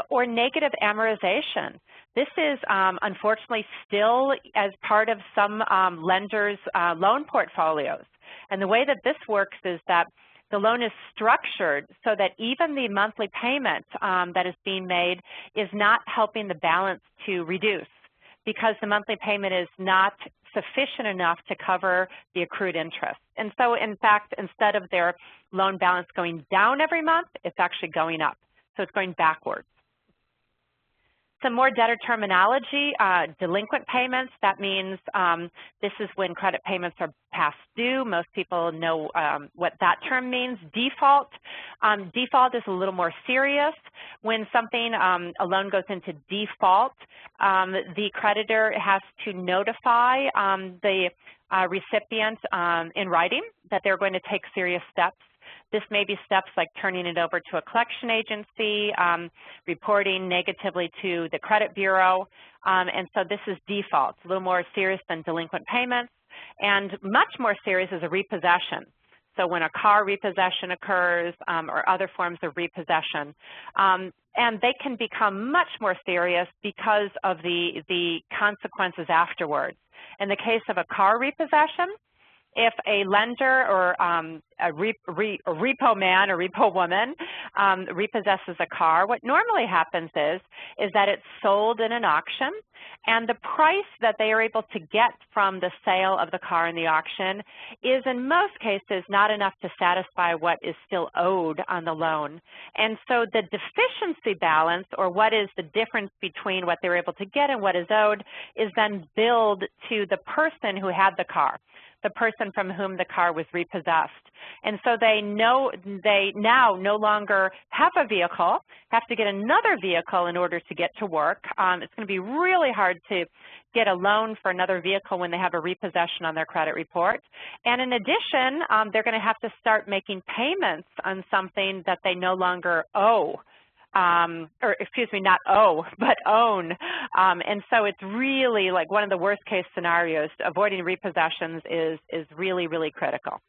or negative amortization. This is unfortunately still as part of some lenders' loan portfolios. And the way that this works is that the loan is structured so that even the monthly payment that is being made is not helping the balance to reduce, because the monthly payment is not sufficient enough to cover the accrued interest. And so, in fact, instead of their loan balance going down every month, it's actually going up. So it's going backwards. Some more debtor terminology, delinquent payments. That means this is when credit payments are past due. Most people know what that term means. Default. Default is a little more serious. When something, a loan goes into default, the creditor has to notify the recipient in writing that they're going to take serious steps. This may be steps like turning it over to a collection agency, reporting negatively to the credit bureau, and so this is default. It's a little more serious than delinquent payments, and much more serious is a repossession. So when a car repossession occurs or other forms of repossession, and they can become much more serious because of the consequences afterwards. In the case of a car repossession, if a lender or a repo man or repo woman repossesses a car, what normally happens is that it's sold in an auction, and the price that they are able to get from the sale of the car in the auction is in most cases not enough to satisfy what is still owed on the loan. And so the deficiency balance, or what is the difference between what they're able to get and what is owed, is then billed to the person who had the car, the person from whom the car was repossessed. And so they now no longer have a vehicle, have to get another vehicle in order to get to work. It's going to be really hard to get a loan for another vehicle when they have a repossession on their credit report. And in addition, they're going to have to start making payments on something that they no longer owe. Or excuse me, not owe, but own. And so it's really like one of the worst case scenarios. Avoiding repossessions is really, really critical.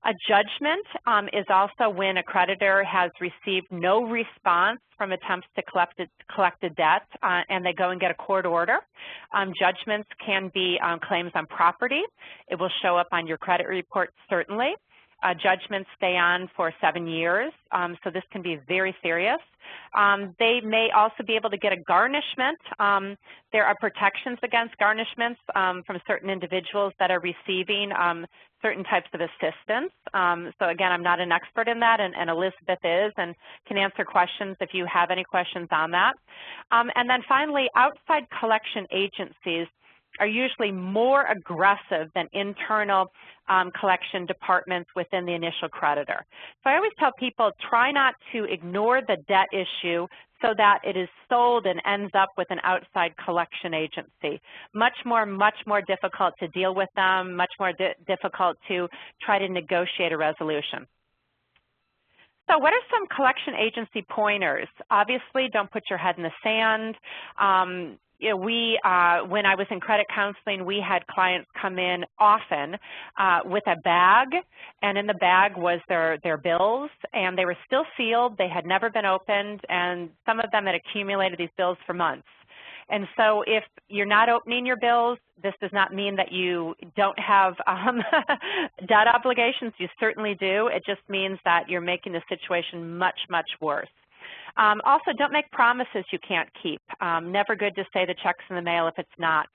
A judgment is also when a creditor has received no response from attempts to collect a debt and they go and get a court order. Judgments can be claims on property. It will show up on your credit report, certainly. judgments stay on for 7 years, so this can be very serious. They may also be able to get a garnishment. There are protections against garnishments from certain individuals that are receiving certain types of assistance. So again, I'm not an expert in that, and Elizabeth is, and can answer questions if you have any questions on that. And then finally, outside collection agencies are usually more aggressive than internal collection departments within the initial creditor. So I always tell people, try not to ignore the debt issue so that it is sold and ends up with an outside collection agency. Much more difficult to deal with them, much more difficult to try to negotiate a resolution. So what are some collection agency pointers? Obviously, don't put your head in the sand. You know, when I was in credit counseling, we had clients come in often with a bag, and in the bag was their bills, and they were still sealed. They had never been opened, and some of them had accumulated these bills for months. And so if you're not opening your bills, this does not mean that you don't have debt obligations. You certainly do. It just means that you're making the situation much worse. Also, don't make promises you can't keep. Never good to say the check's in the mail if it's not.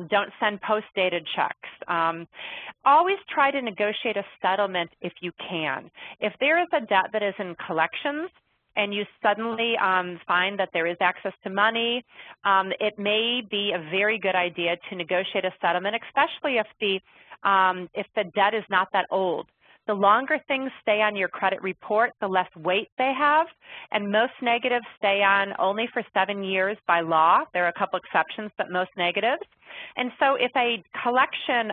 Don't send post-dated checks. Always try to negotiate a settlement if you can. If there is a debt that is in collections and you suddenly find that there is access to money, it may be a very good idea to negotiate a settlement, especially if the debt is not that old. The longer things stay on your credit report, the less weight they have, and most negatives stay on only for 7 years by law. There are a couple exceptions, but most negatives. And so if a collection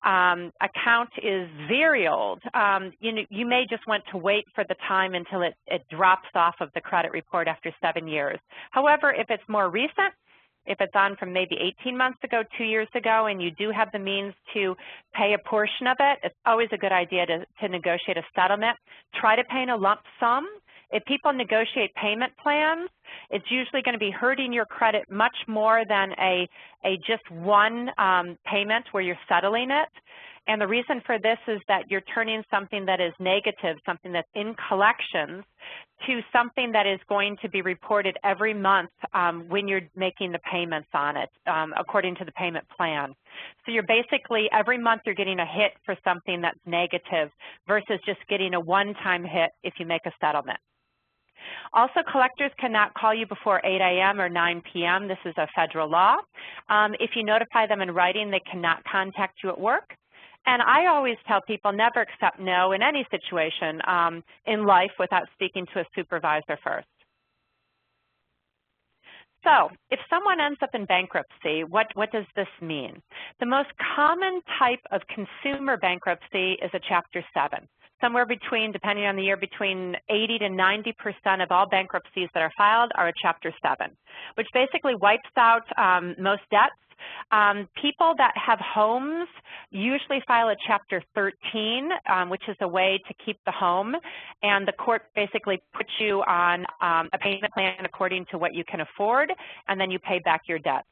account is very old, you may just want to wait for the time until it drops off of the credit report after 7 years. However, if it's more recent, if it's on from maybe 18 months ago, 2 years ago, and you do have the means to pay a portion of it, it's always a good idea to negotiate a settlement. Try to pay in a lump sum. If people negotiate payment plans, it's usually going to be hurting your credit much more than a just one payment where you're settling it. And the reason for this is that you're turning something that is negative, something that's in collections, to something that is going to be reported every month when you're making the payments on it, according to the payment plan. So you're basically, every month you're getting a hit for something that's negative versus just getting a one-time hit if you make a settlement. Also, collectors cannot call you before 8 a.m. or 9 p.m. This is a federal law. If you notify them in writing, they cannot contact you at work. And I always tell people never accept no in any situation in life without speaking to a supervisor first. So if someone ends up in bankruptcy, what does this mean? The most common type of consumer bankruptcy is a Chapter 7. Somewhere between, depending on the year, between 80 to 90% of all bankruptcies that are filed are a Chapter 7, which basically wipes out most debts. People that have homes usually file a Chapter 13, which is a way to keep the home, and the court basically puts you on a payment plan according to what you can afford, and then you pay back your debts.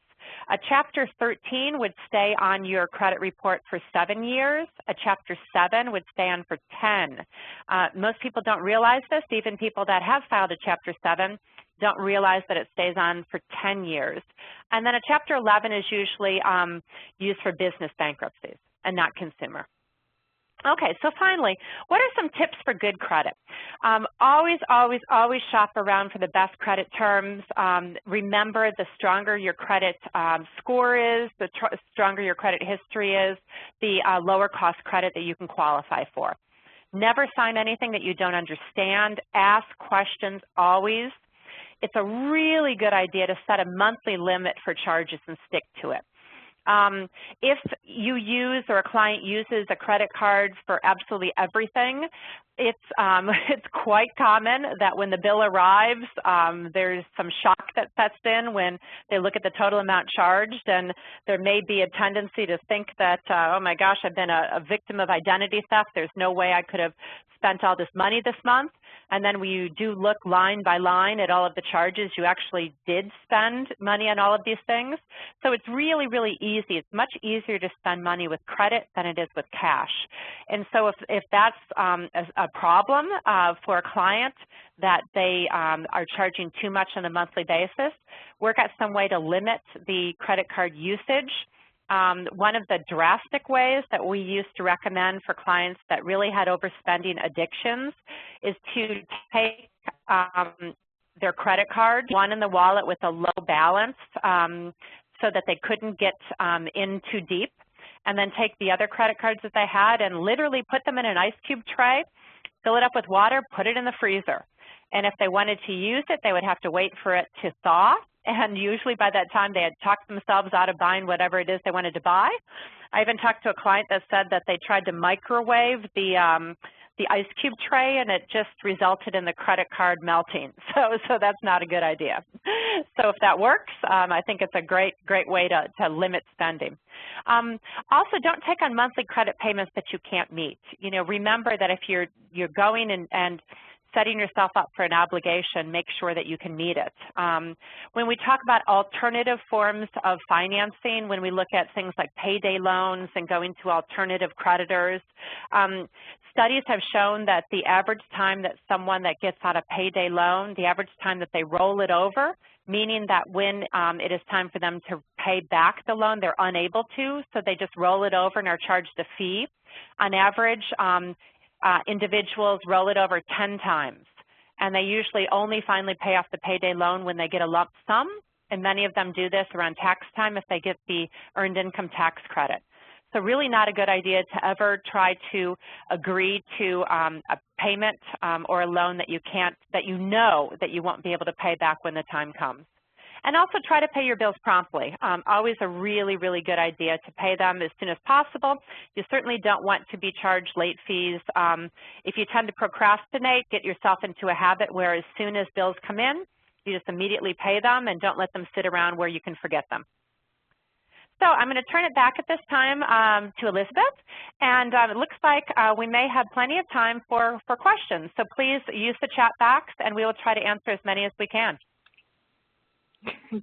A Chapter 13 would stay on your credit report for 7 years. A Chapter 7 would stay on for 10. Most people don't realize this. Even people that have filed a Chapter 7 don't realize that it stays on for 10 years. And then a Chapter 11 is usually used for business bankruptcies and not consumer. Okay, so finally, what are some tips for good credit? Always shop around for the best credit terms. Remember, the stronger your credit score is, the stronger your credit history is, the lower cost credit that you can qualify for. Never sign anything that you don't understand. Ask questions always. It's a really good idea to set a monthly limit for charges and stick to it. If you use or a client uses a credit card for absolutely everything, it's quite common that when the bill arrives, there's some shock that sets in when they look at the total amount charged, and there may be a tendency to think that, oh my gosh, I've been a victim of identity theft. There's no way I could have spent all this money this month. And then when you do look line by line at all of the charges, you actually did spend money on all of these things. So it's really, really easy. It's much easier to spend money with credit than it is with cash. And so if that's a problem for a client, that they are charging too much on a monthly basis, work out some way to limit the credit card usage. One of the drastic ways that we used to recommend for clients that really had overspending addictions is to take their credit card, one in the wallet with a low balance so that they couldn't get in too deep, and then take the other credit cards that they had and literally put them in an ice cube tray, fill it up with water, put it in the freezer. And if they wanted to use it, they would have to wait for it to thaw. And usually by that time, they had talked themselves out of buying whatever it is they wanted to buy. I even talked to a client that said that they tried to microwave the ice cube tray, and it just resulted in the credit card melting. So that's not a good idea. So if that works, I think it's a great way to limit spending. Also, don't take on monthly credit payments that you can't meet. You know, remember that if you're going and setting yourself up for an obligation, make sure that you can meet it. When we talk about alternative forms of financing, when we look at things like payday loans and going to alternative creditors, studies have shown that the average time that someone that gets out a payday loan, the average time that they roll it over, meaning that when it is time for them to pay back the loan, they're unable to, so they just roll it over and are charged a fee. On average, individuals roll it over 10 times, and they usually only finally pay off the payday loan when they get a lump sum, and many of them do this around tax time if they get the earned income tax credit. So really not a good idea to ever try to agree to a payment or a loan that you know that you won't be able to pay back when the time comes. And also try to pay your bills promptly. Always a really, really good idea to pay them as soon as possible. You certainly don't want to be charged late fees. If you tend to procrastinate, get yourself into a habit where as soon as bills come in, you just immediately pay them and don't let them sit around where you can forget them. So I'm going to turn it back at this time to Elizabeth, and it looks like we may have plenty of time for questions. So please use the chat box, and we will try to answer as many as we can.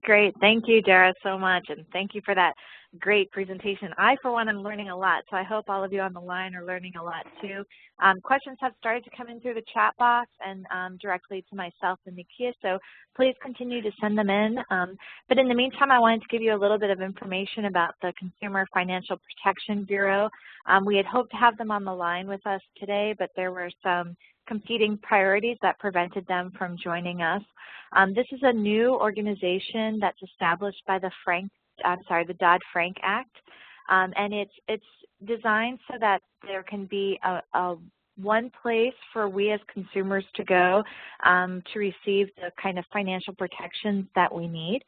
Great. Thank you, Dara, so much, and thank you for that great presentation. I, for one, am learning a lot, so I hope all of you on the line are learning a lot, too. Questions have started to come in through the chat box and directly to myself and Nakia, so please continue to send them in. But in the meantime, I wanted to give you a little bit of information about the Consumer Financial Protection Bureau. We had hoped to have them on the line with us today, but there were some competing priorities that prevented them from joining us. This is a new organization that's established by the Dodd-Frank Act, and it's designed so that there can be one place for we as consumers to go to receive the kind of financial protections that we need.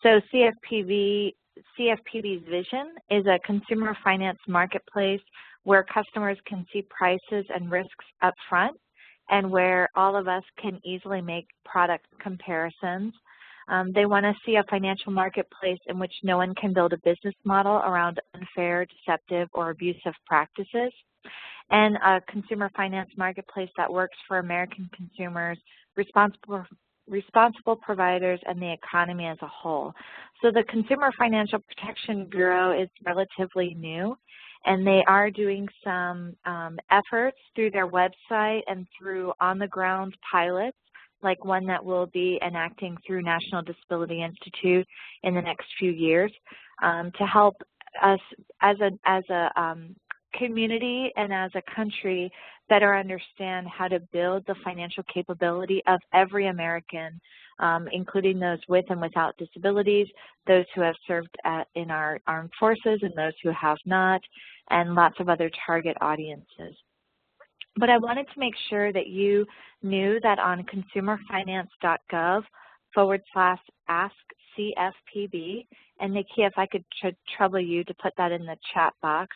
So CFPB's vision is a consumer finance marketplace where customers can see prices and risks up front, and where all of us can easily make product comparisons. They want to see a financial marketplace in which no one can build a business model around unfair, deceptive, or abusive practices, and a consumer finance marketplace that works for American consumers, responsible providers, and the economy as a whole. So the Consumer Financial Protection Bureau is relatively new, and they are doing some efforts through their website and through on-the-ground pilots, like one that we'll be enacting through National Disability Institute in the next few years, to help us as a community and as a country better understand how to build the financial capability of every American, including those with and without disabilities, those who have served in our armed forces and those who have not, and lots of other target audiences. But I wanted to make sure that you knew that on consumerfinance.gov/askcfpb, and Nakia, if I could trouble you to put that in the chat box,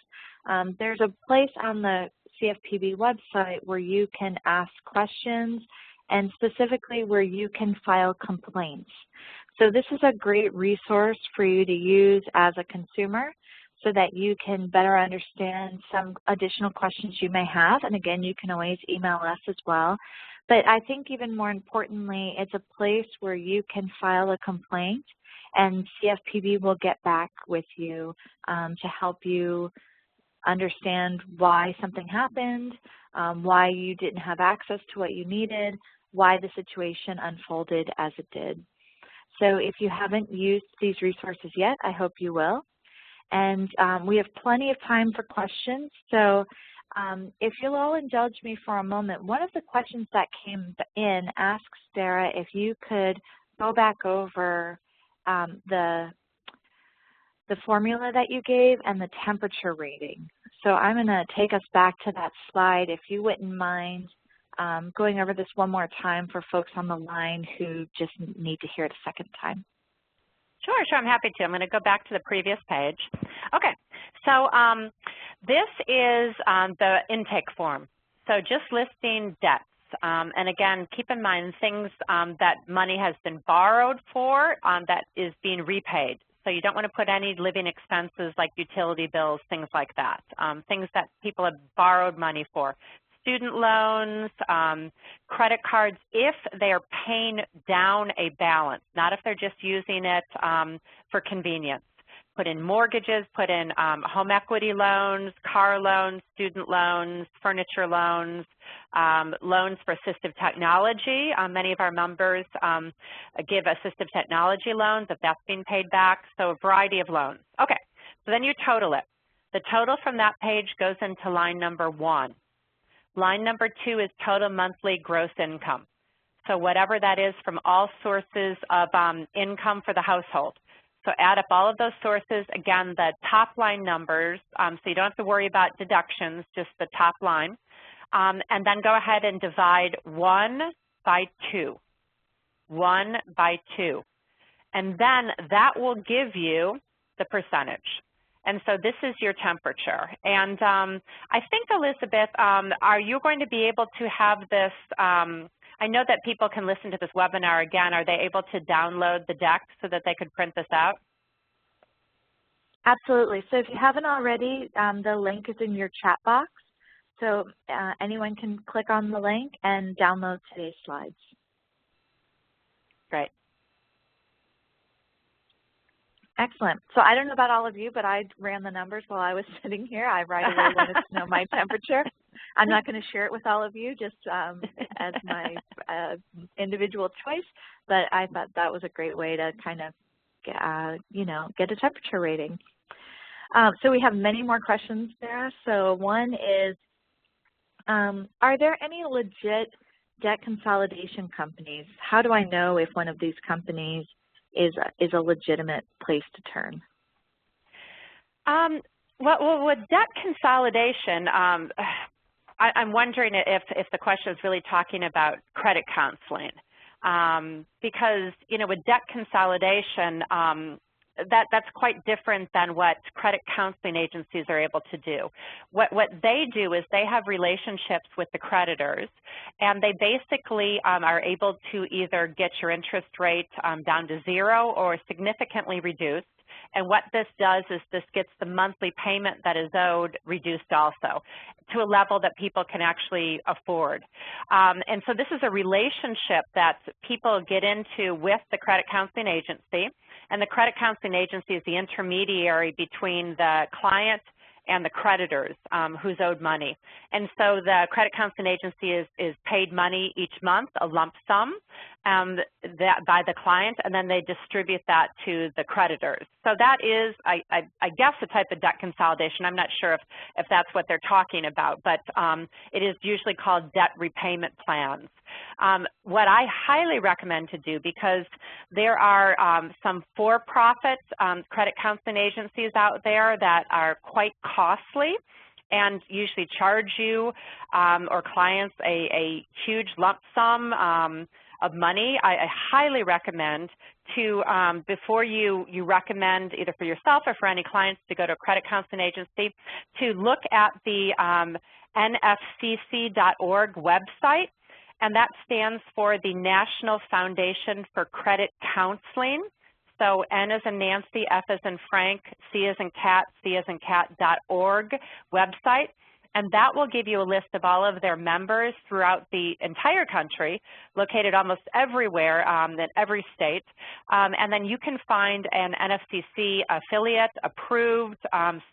there's a place on the CFPB website where you can ask questions and specifically where you can file complaints. So this is a great resource for you to use as a consumer so that you can better understand some additional questions you may have. And again, you can always email us as well. But I think even more importantly, it's a place where you can file a complaint and CFPB will get back with you to help you understand why something happened, why you didn't have access to what you needed, why the situation unfolded as it did. So if you haven't used these resources yet, I hope you will. And we have plenty of time for questions. So if you'll all indulge me for a moment, one of the questions that came in asks Sarah if you could go back over the formula that you gave and the temperature rating. So I'm going to take us back to that slide, if you wouldn't mind going over this one more time for folks on the line who just need to hear it a second time. Sure, I'm happy to. I'm going to go back to the previous page. Okay, so this is the intake form. So just listing debts. And again, keep in mind things that money has been borrowed for that is being repaid. So you don't want to put any living expenses like utility bills, things like that, things that people have borrowed money for. Student loans, credit cards, if they are paying down a balance, not if they're just using it for convenience. Put in mortgages, put in home equity loans, car loans, student loans, furniture loans, loans for assistive technology. Many of our members give assistive technology loans if that's being paid back, so a variety of loans. Okay, so then you total it. The total from that page goes into line number 1. Line number 2 is total monthly gross income. So whatever that is from all sources of income for the household. So add up all of those sources, again, the top line numbers, so you don't have to worry about deductions, just the top line. And then go ahead and divide 1 by 2. 1 by 2. And then that will give you the percentage. And so this is your temperature. And I think, Elizabeth, are you going to be able to have this, I know that people can listen to this webinar again. Are they able to download the deck so that they could print this out? Absolutely. So if you haven't already, the link is in your chat box. So anyone can click on the link and download today's slides. Great. Excellent. So I don't know about all of you, but I ran the numbers while I was sitting here. I right away wanted to know my temperature. I'm not going to share it with all of you just as my individual choice, but I thought that was a great way to kind of, get a temperature rating. So we have many more questions there. So one is, are there any legit debt consolidation companies? How do I know if one of these companies is a legitimate place to turn? Well, with debt consolidation, I'm wondering if the question is really talking about credit counseling, because with debt consolidation, that's quite different than what credit counseling agencies are able to do. What they do is they have relationships with the creditors, and they basically are able to either get your interest rate down to 0 or significantly reduced. And what this does is this gets the monthly payment that is owed reduced also to a level that people can actually afford. And so this is a relationship that people get into with the credit counseling agency. And the credit counseling agency is the intermediary between the client and the creditors who's owed money. And so the credit counseling agency is paid money each month, a lump sum, by the client, and then they distribute that to the creditors. So that is, I guess, a type of debt consolidation. I'm not sure if that's what they're talking about, but it is usually called debt repayment plans. What I highly recommend to do, because there are some for-profit credit counseling agencies out there that are quite costly and usually charge you or clients a huge lump sum of money. I highly recommend to, before you recommend either for yourself or for any clients to go to a credit counseling agency, to look at the nfcc.org website, and that stands for the National Foundation for Credit Counseling. So N as in Nancy, F as in Frank, C as in cat, C as in cat.org website. and that will give you a list of all of their members throughout the entire country, located almost everywhere in every state, and then you can find an NFCC affiliate, approved,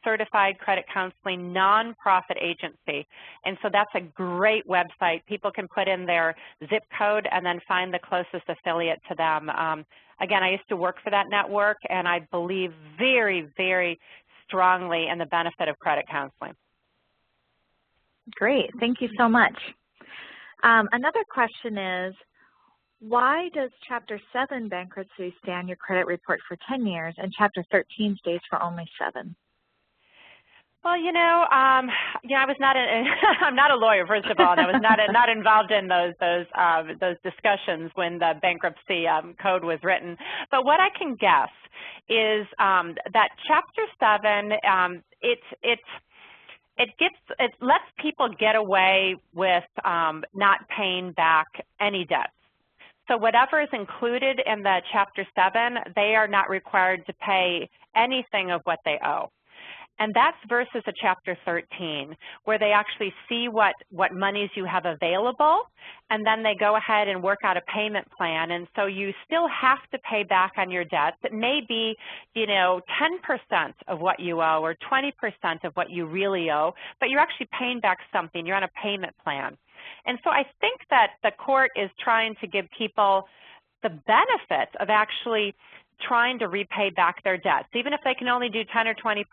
certified credit counseling nonprofit agency. And so that's a great website. People can put in their zip code and then find the closest affiliate to them. Again, I used to work for that network, and I believe very, very strongly in the benefit of credit counseling. Great, thank you so much. Another question is, why does Chapter 7 bankruptcy stay on your credit report for 10 years and Chapter 13 stays for only 7? Well, I was not I'm not a lawyer, first of all, and I was not involved in those discussions when the bankruptcy code was written. But what I can guess is that Chapter 7 it lets people get away with not paying back any debts. So whatever is included in the Chapter 7, they are not required to pay anything of what they owe. And that's versus a Chapter 13, where they actually see what monies you have available, and then they go ahead and work out a payment plan. And so you still have to pay back on your debts. It may be, 10% of what you owe or 20% of what you really owe, but you're actually paying back something. You're on a payment plan. And so I think that the court is trying to give people the benefit of actually trying to repay back their debts. Even if they can only do 10 or 20%,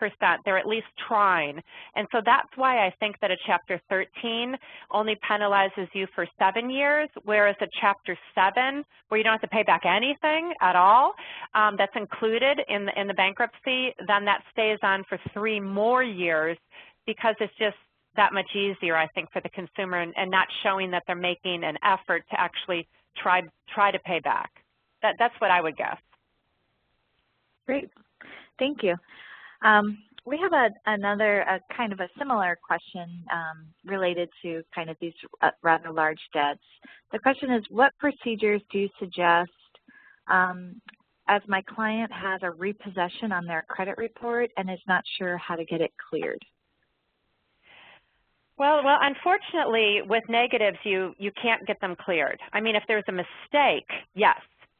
they're at least trying. And so that's why I think that a Chapter 13 only penalizes you for 7 years, whereas a Chapter 7, where you don't have to pay back anything at all, that's included in the bankruptcy, then that stays on for 3 more years, because it's just that much easier, I think, for the consumer, and not showing that they're making an effort to actually try to pay back. That's what I would guess. Great, thank you. We have another kind of a similar question related to kind of these rather large debts. The question is, what procedures do you suggest as my client has a repossession on their credit report and is not sure how to get it cleared? Well, unfortunately, with negatives, you can't get them cleared. I mean, if there's a mistake, yes.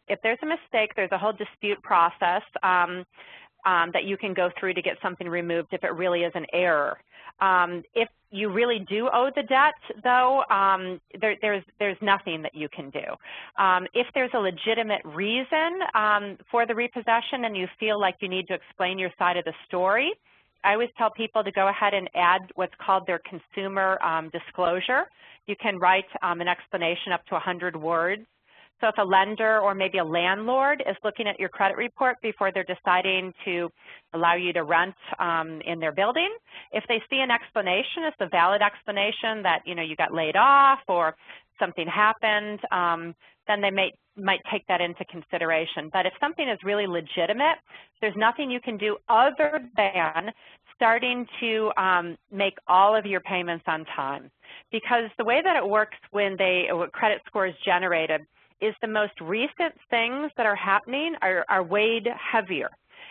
If there's a mistake, there's a whole dispute process that you can go through to get something removed if it really is an error. If you really do owe the debt, though, there's nothing that you can do. If there's a legitimate reason for the repossession and you feel like you need to explain your side of the story, I always tell people to go ahead and add what's called their consumer disclosure. You can write an explanation up to 100 words. So if a lender or maybe a landlord is looking at your credit report before they're deciding to allow you to rent in their building, if they see an explanation, it's a valid explanation that you got laid off or something happened, then they might take that into consideration. But if something is really legitimate, there's nothing you can do other than starting to make all of your payments on time. Because the way that it works when credit score is generated is the most recent things that are happening are weighed heavier.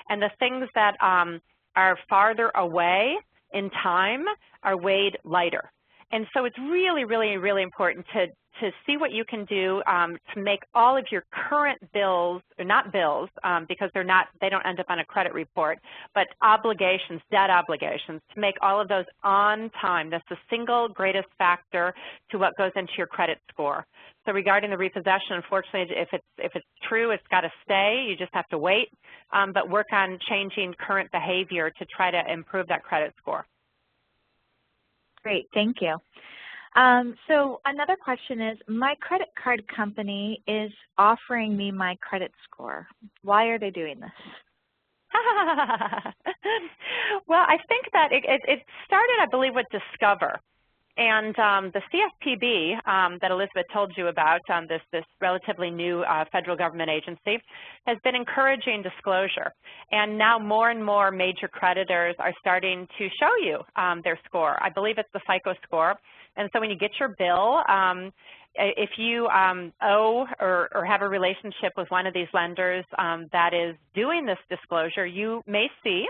And the things that are farther away in time are weighed lighter. And so it's really, really, really important to see what you can do to make all of your current bills, or not bills, because they don't end up on a credit report, but obligations, debt obligations, to make all of those on time. That's the single greatest factor to what goes into your credit score. So regarding the repossession, unfortunately, if it's true, it's got to stay. You just have to wait, but work on changing current behavior to try to improve that credit score. Great, thank you. So another question is, my credit card company is offering me my credit score. Why are they doing this? Well, I think that it started, I believe, with Discover. And the CFPB that Elizabeth told you about, this relatively new federal government agency, has been encouraging disclosure. And now more and more major creditors are starting to show you their score. I believe it's the FICO score. And so when you get your bill, if you owe or have a relationship with one of these lenders that is doing this disclosure, you may see,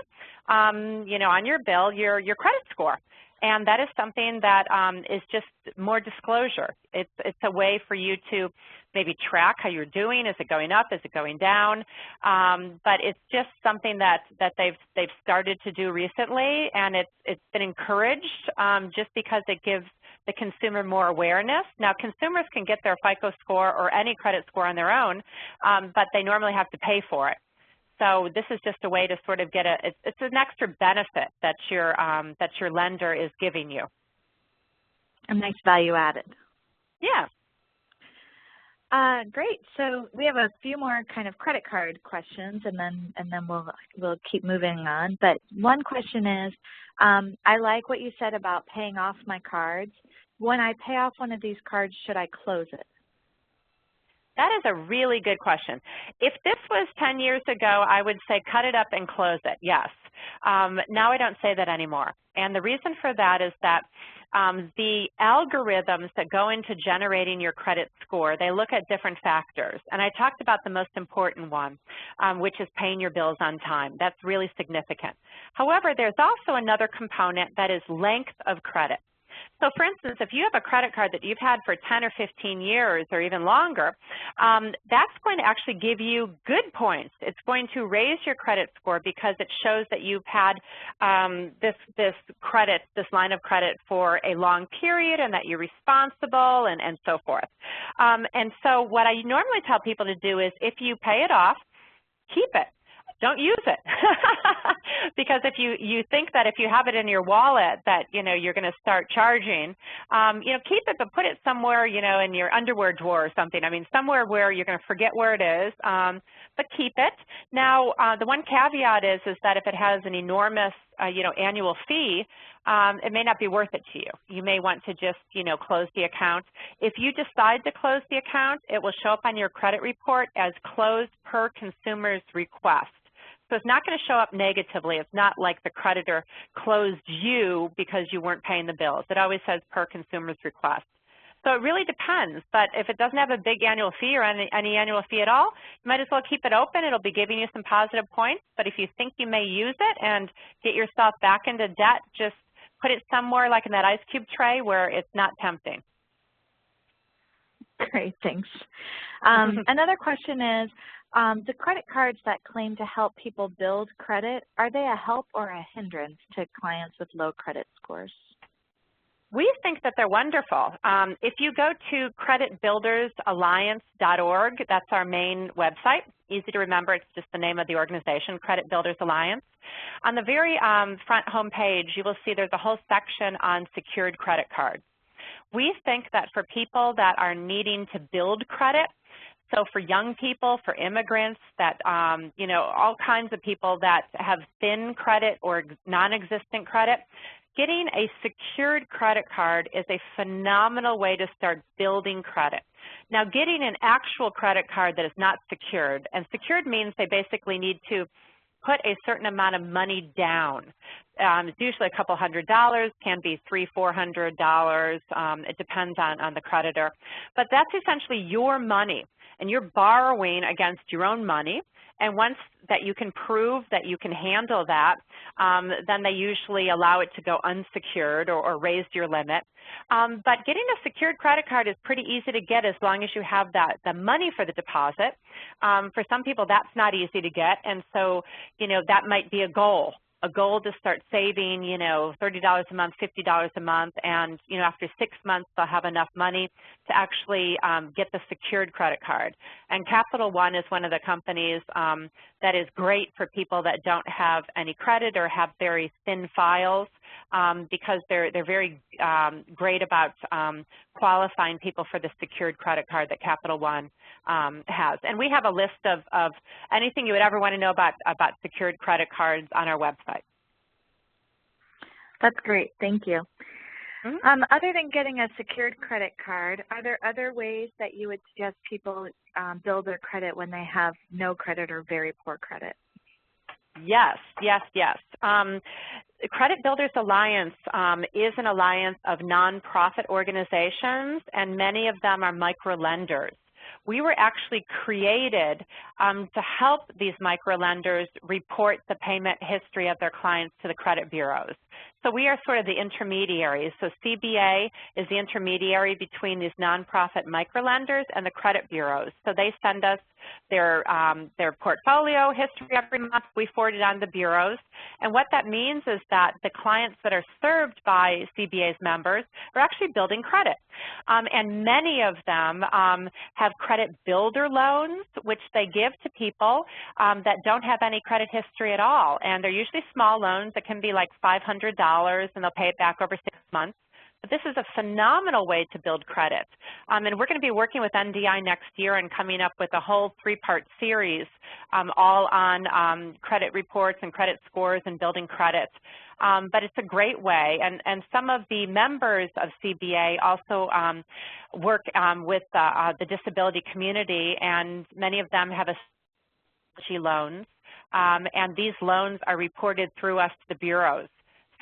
on your bill, your credit score. And that is something that is just more disclosure. It's a way for you to maybe track how you're doing. Is it going up? Is it going down? But it's just something that they've started to do recently, and it's been encouraged just because it gives the consumer more awareness. Now, consumers can get their FICO score or any credit score on their own, but they normally have to pay for it. So this is just a way to sort of get it's an extra benefit that your lender is giving you. A nice value added. Yeah. Great. So we have a few more kind of credit card questions, and then we'll keep moving on. But one question is, I like what you said about paying off my cards. When I pay off one of these cards, should I close it? That is a really good question. If this was 10 years ago, I would say cut it up and close it, yes. Now I don't say that anymore. And the reason for that is that the algorithms that go into generating your credit score, they look at different factors. And I talked about the most important one, which is paying your bills on time. That's really significant. However, there's also another component that is length of credit. So for instance, if you have a credit card that you've had for 10 or 15 years or even longer, that's going to actually give you good points. It's going to raise your credit score because it shows that you've had this line of credit for a long period and that you're responsible and so forth. And so what I normally tell people to do is if you pay it off, keep it. Don't use it. Because if you think that if you have it in your wallet that, you're going to start charging, keep it, but put it somewhere, in your underwear drawer or something. I mean, somewhere where you're going to forget where it is, but keep it. Now, the one caveat is that if it has an enormous, annual fee, it may not be worth it to you. You may want to just, close the account. If you decide to close the account, it will show up on your credit report as closed per consumer's request. So it's not going to show up negatively. It's not like the creditor closed you because you weren't paying the bills. It always says per consumer's request. So it really depends. But if it doesn't have a big annual fee or any annual fee at all, you might as well keep it open. It'll be giving you some positive points. But if you think you may use it and get yourself back into debt, just put it somewhere like in that ice cube tray where it's not tempting. Great, thanks. Another question is, the credit cards that claim to help people build credit, are they a help or a hindrance to clients with low credit scores? We think that they're wonderful. If you go to creditbuildersalliance.org, that's our main website. Easy to remember, it's just the name of the organization, Credit Builders Alliance. On the very front home page, you will see there's a whole section on secured credit cards. We think that for people that are needing to build credit, so for young people, for immigrants, that all kinds of people that have thin credit or non-existent credit, getting a secured credit card is a phenomenal way to start building credit. Now, getting an actual credit card that is not secured, and secured means they basically need to put a certain amount of money down. It's usually a couple $100, can be $300, $400. It depends on the creditor. But that's essentially your money, and you're borrowing against your own money. And once that you can prove that you can handle that, then they usually allow it to go unsecured or raise your limit. But getting a secured credit card is pretty easy to get as long as you have the money for the deposit. For some people, that's not easy to get, and so that might be a goal to start saving, $30 a month, $50 a month, and after 6 months they'll have enough money to actually get the secured credit card. And Capital One is one of the companies that is great for people that don't have any credit or have very thin files, because they're very great about qualifying people for the secured credit card that Capital One has. And we have a list of anything you would ever want to know about secured credit cards on our website. That's great. Thank you. Other than getting a secured credit card, are there other ways that you would suggest people build their credit when they have no credit or very poor credit? Yes, yes, yes. Credit Builders Alliance is an alliance of nonprofit organizations, and many of them are micro-lenders. We were actually created to help these microlenders report the payment history of their clients to the credit bureaus. So we are sort of the intermediaries. So CBA is the intermediary between these nonprofit microlenders and the credit bureaus. So they send us their portfolio history every month. We forward it on to the bureaus. And what that means is that the clients that are served by CBA's members are actually building credit. And many of them have credit builder loans, which they give to people that don't have any credit history at all. And they're usually small loans that can be like $500, and they'll pay it back over 6 months. But this is a phenomenal way to build credit. And we're going to be working with NDI next year and coming up with a whole 3-part series all on credit reports and credit scores and building credit. But it's a great way. And some of the members of CBA also work with the disability community, and many of them have loans. And these loans are reported through us to the bureaus.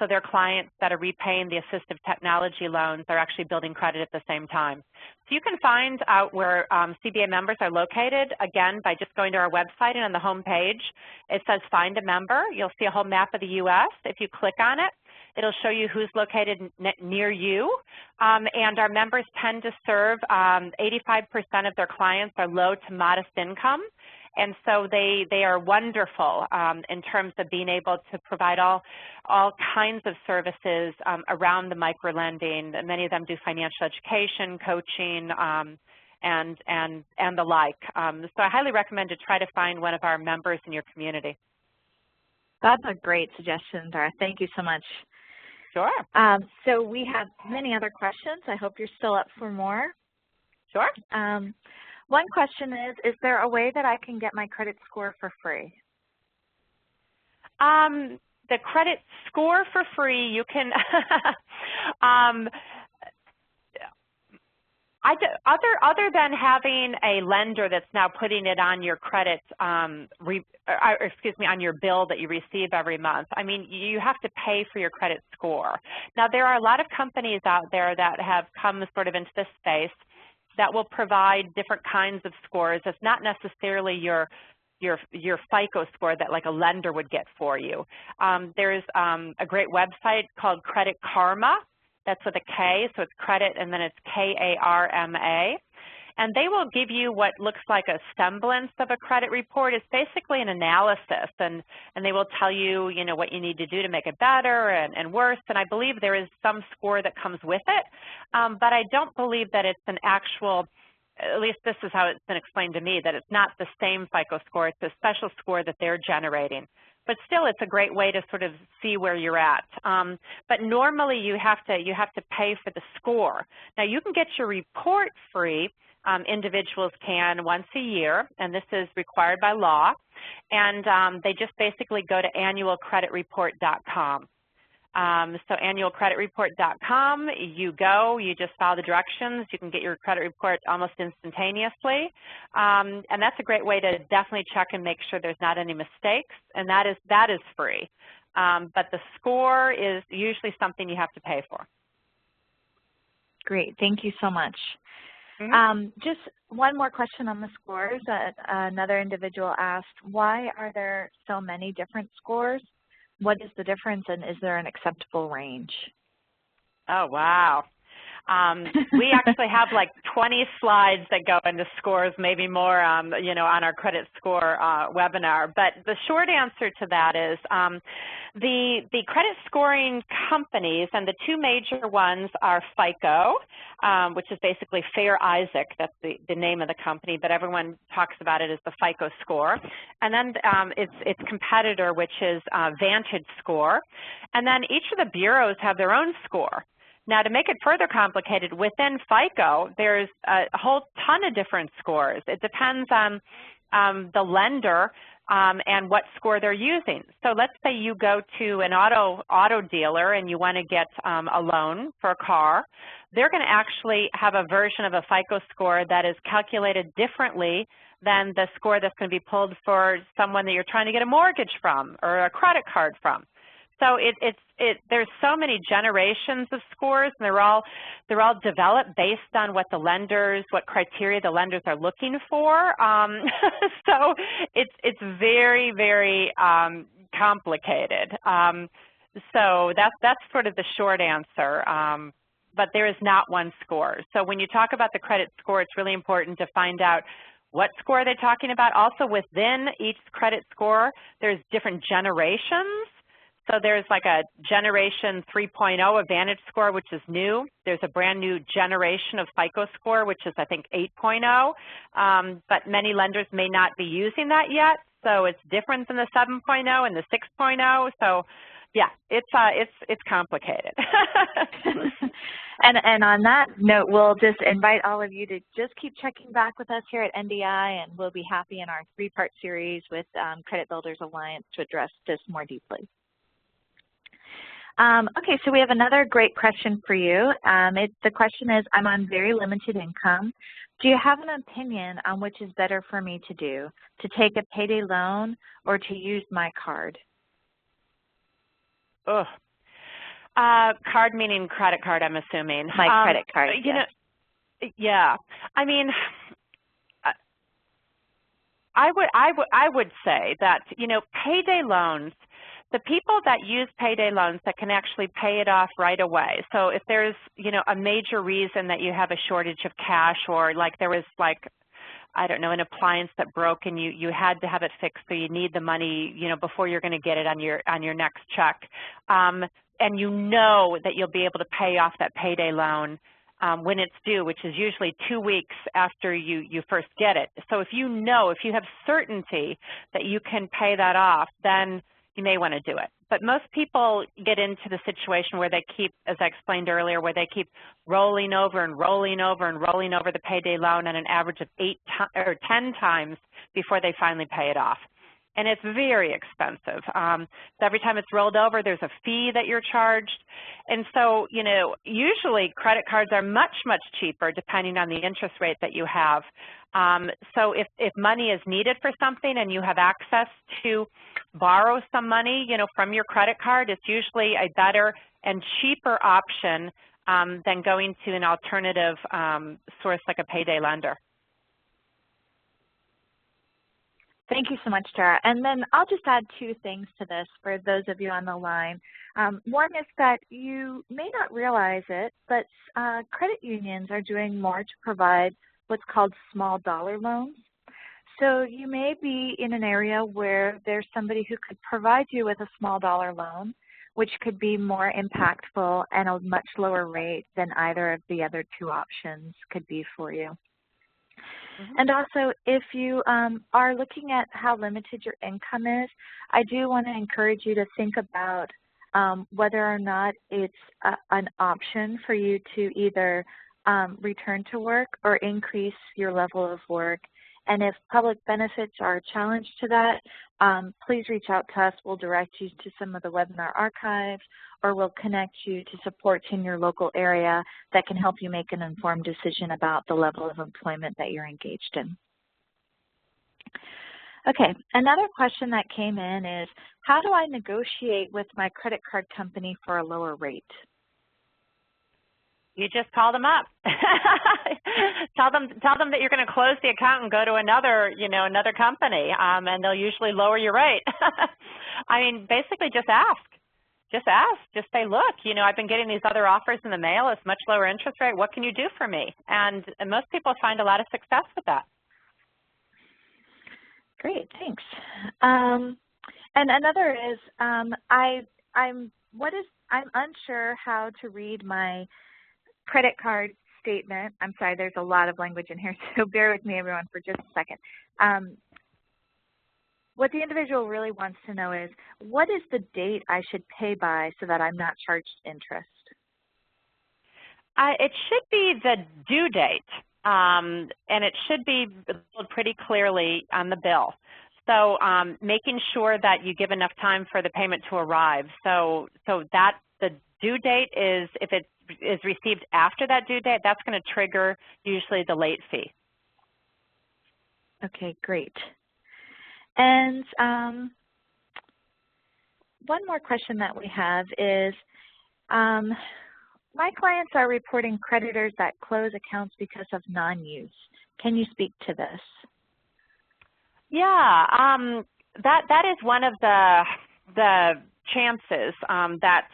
So their clients that are repaying the assistive technology loans are actually building credit at the same time. So you can find out where CBA members are located, again, by just going to our website, and on the home page, it says Find a Member. You'll see a whole map of the U.S. If you click on it, it'll show you who's located near you. And our members tend to serve 85% of their clients are low to modest income. And so they are wonderful in terms of being able to provide all kinds of services around the microlending. Many of them do financial education, coaching, and the like. So I highly recommend to try to find one of our members in your community. That's a great suggestion, Dara. Thank you so much. Sure. So we have many other questions. I hope you're still up for more. Sure. One question is there a way that I can get my credit score for free? The credit score for free, you can, other than having a lender that's now putting it on your credit, on your bill that you receive every month, I mean, you have to pay for your credit score. Now, there are a lot of companies out there that have come sort of into this space that will provide different kinds of scores. It's not necessarily your FICO score that like a lender would get for you. There's a great website called Credit Karma. That's with a K, so it's credit and then it's K-A-R-M-A. And they will give you what looks like a semblance of a credit report. It's basically an analysis, and they will tell you, you know, what you need to do to make it better and worse. And I believe there is some score that comes with it, but I don't believe that it's an actual, at least this is how it's been explained to me, that it's not the same FICO score. It's a special score that they're generating. But still, it's a great way to sort of see where you're at. But normally, you have to pay for the score. Now, you can get your report free. Individuals can once a year, and this is required by law. And they just basically go to annualcreditreport.com. So annualcreditreport.com, you go, you just follow the directions. You can get your credit report almost instantaneously. And that's a great way to definitely check and make sure there's not any mistakes, and that is free. But the score is usually something you have to pay for. Great, thank you so much. Just one more question on the scores that another individual asked. Why are there so many different scores? What is the difference, and is there an acceptable range? Oh, wow. We actually have like 20 slides that go into scores, maybe more, you know, on our credit score webinar. But the short answer to that is the credit scoring companies, and the two major ones are FICO, which is basically Fair Isaac. That's the name of the company, but everyone talks about it as the FICO score. And then its competitor, which is Vantage Score. And then each of the bureaus have their own score. Now, to make it further complicated, within FICO, there's a whole ton of different scores. It depends on the lender and what score they're using. So let's say you go to an auto dealer and you want to get a loan for a car. They're going to actually have a version of a FICO score that is calculated differently than the score that's going to be pulled for someone that you're trying to get a mortgage from or a credit card from. So there's so many generations of scores, and they're all developed based on what criteria the lenders are looking for. So it's very, very complicated. So that's sort of the short answer. But there is not one score. So when you talk about the credit score, it's really important to find out what score they're talking about. Also within each credit score, there's different generations. So there's like a generation 3.0 Advantage score, which is new. There's a brand new generation of FICO score, which is I think 8.0. But many lenders may not be using that yet. So it's different than the 7.0 and the 6.0. So yeah, it's complicated. And on that note, we'll just invite all of you to just keep checking back with us here at NDI, and we'll be happy in our 3-part series with Credit Builders Alliance to address this more deeply. Okay, so we have another great question for you. The question is, I'm on very limited income. Do you have an opinion on which is better for me to do, to take a payday loan or to use my card? Ugh. Card meaning credit card, I'm assuming. My credit card, you know, yeah. I mean, I would say that, you know, payday loans, the people that use payday loans that can actually pay it off right away. So if there's, you know, a major reason that you have a shortage of cash, or like there was like, I don't know, an appliance that broke and you had to have it fixed, so you need the money, you know, before you're going to get it on your next check. And you know that you'll be able to pay off that payday loan when it's due, which is usually 2 weeks after you first get it. So if you have certainty that you can pay that off, then you may want to do it. But most people get into the situation where they keep, as I explained earlier, where they keep rolling over and rolling over and rolling over the payday loan on an average of 8 or 10 times before they finally pay it off. And it's very expensive. So every time it's rolled over, there's a fee that you're charged. And so, you know, usually credit cards are much, much cheaper depending on the interest rate that you have. So if money is needed for something and you have access to borrow some money, you know, from your credit card, it's usually a better and cheaper option than going to an alternative source like a payday lender. Thank you so much, Tara. And then I'll just add 2 things to this for those of you on the line. One is that you may not realize it, but credit unions are doing more to provide what's called small dollar loans. So you may be in an area where there's somebody who could provide you with a small dollar loan, which could be more impactful and a much lower rate than either of the other 2 options could be for you. Mm-hmm. And also, if you are looking at how limited your income is, I do want to encourage you to think about whether or not it's an option for you to either return to work or increase your level of work. And if public benefits are a challenge to that, please reach out to us. We'll direct you to some of the webinar archives, or we'll connect you to supports in your local area that can help you make an informed decision about the level of employment that you're engaged in. Okay, another question that came in is, how do I negotiate with my credit card company for a lower rate? You just call them up. tell them that you're going to close the account and go to another company, and they'll usually lower your rate. I mean, basically just ask. Just ask. Just say, look, you know, I've been getting these other offers in the mail. It's much lower interest rate. What can you do for me? And most people find a lot of success with that. Great, thanks. And another is, I'm unsure how to read my credit card statement. I'm sorry, there's a lot of language in here, so bear with me, everyone, for just a second. What the individual really wants to know is, what is the date I should pay by so that I'm not charged interest? It should be the due date, and it should be pretty clearly on the bill. So making sure that you give enough time for the payment to arrive. So that the due date is, if it is received after that due date, that's going to trigger usually the late fee. Okay, great. And one more question that we have is, my clients are reporting creditors that close accounts because of non-use. Can you speak to this? Yeah, that is one of the chances that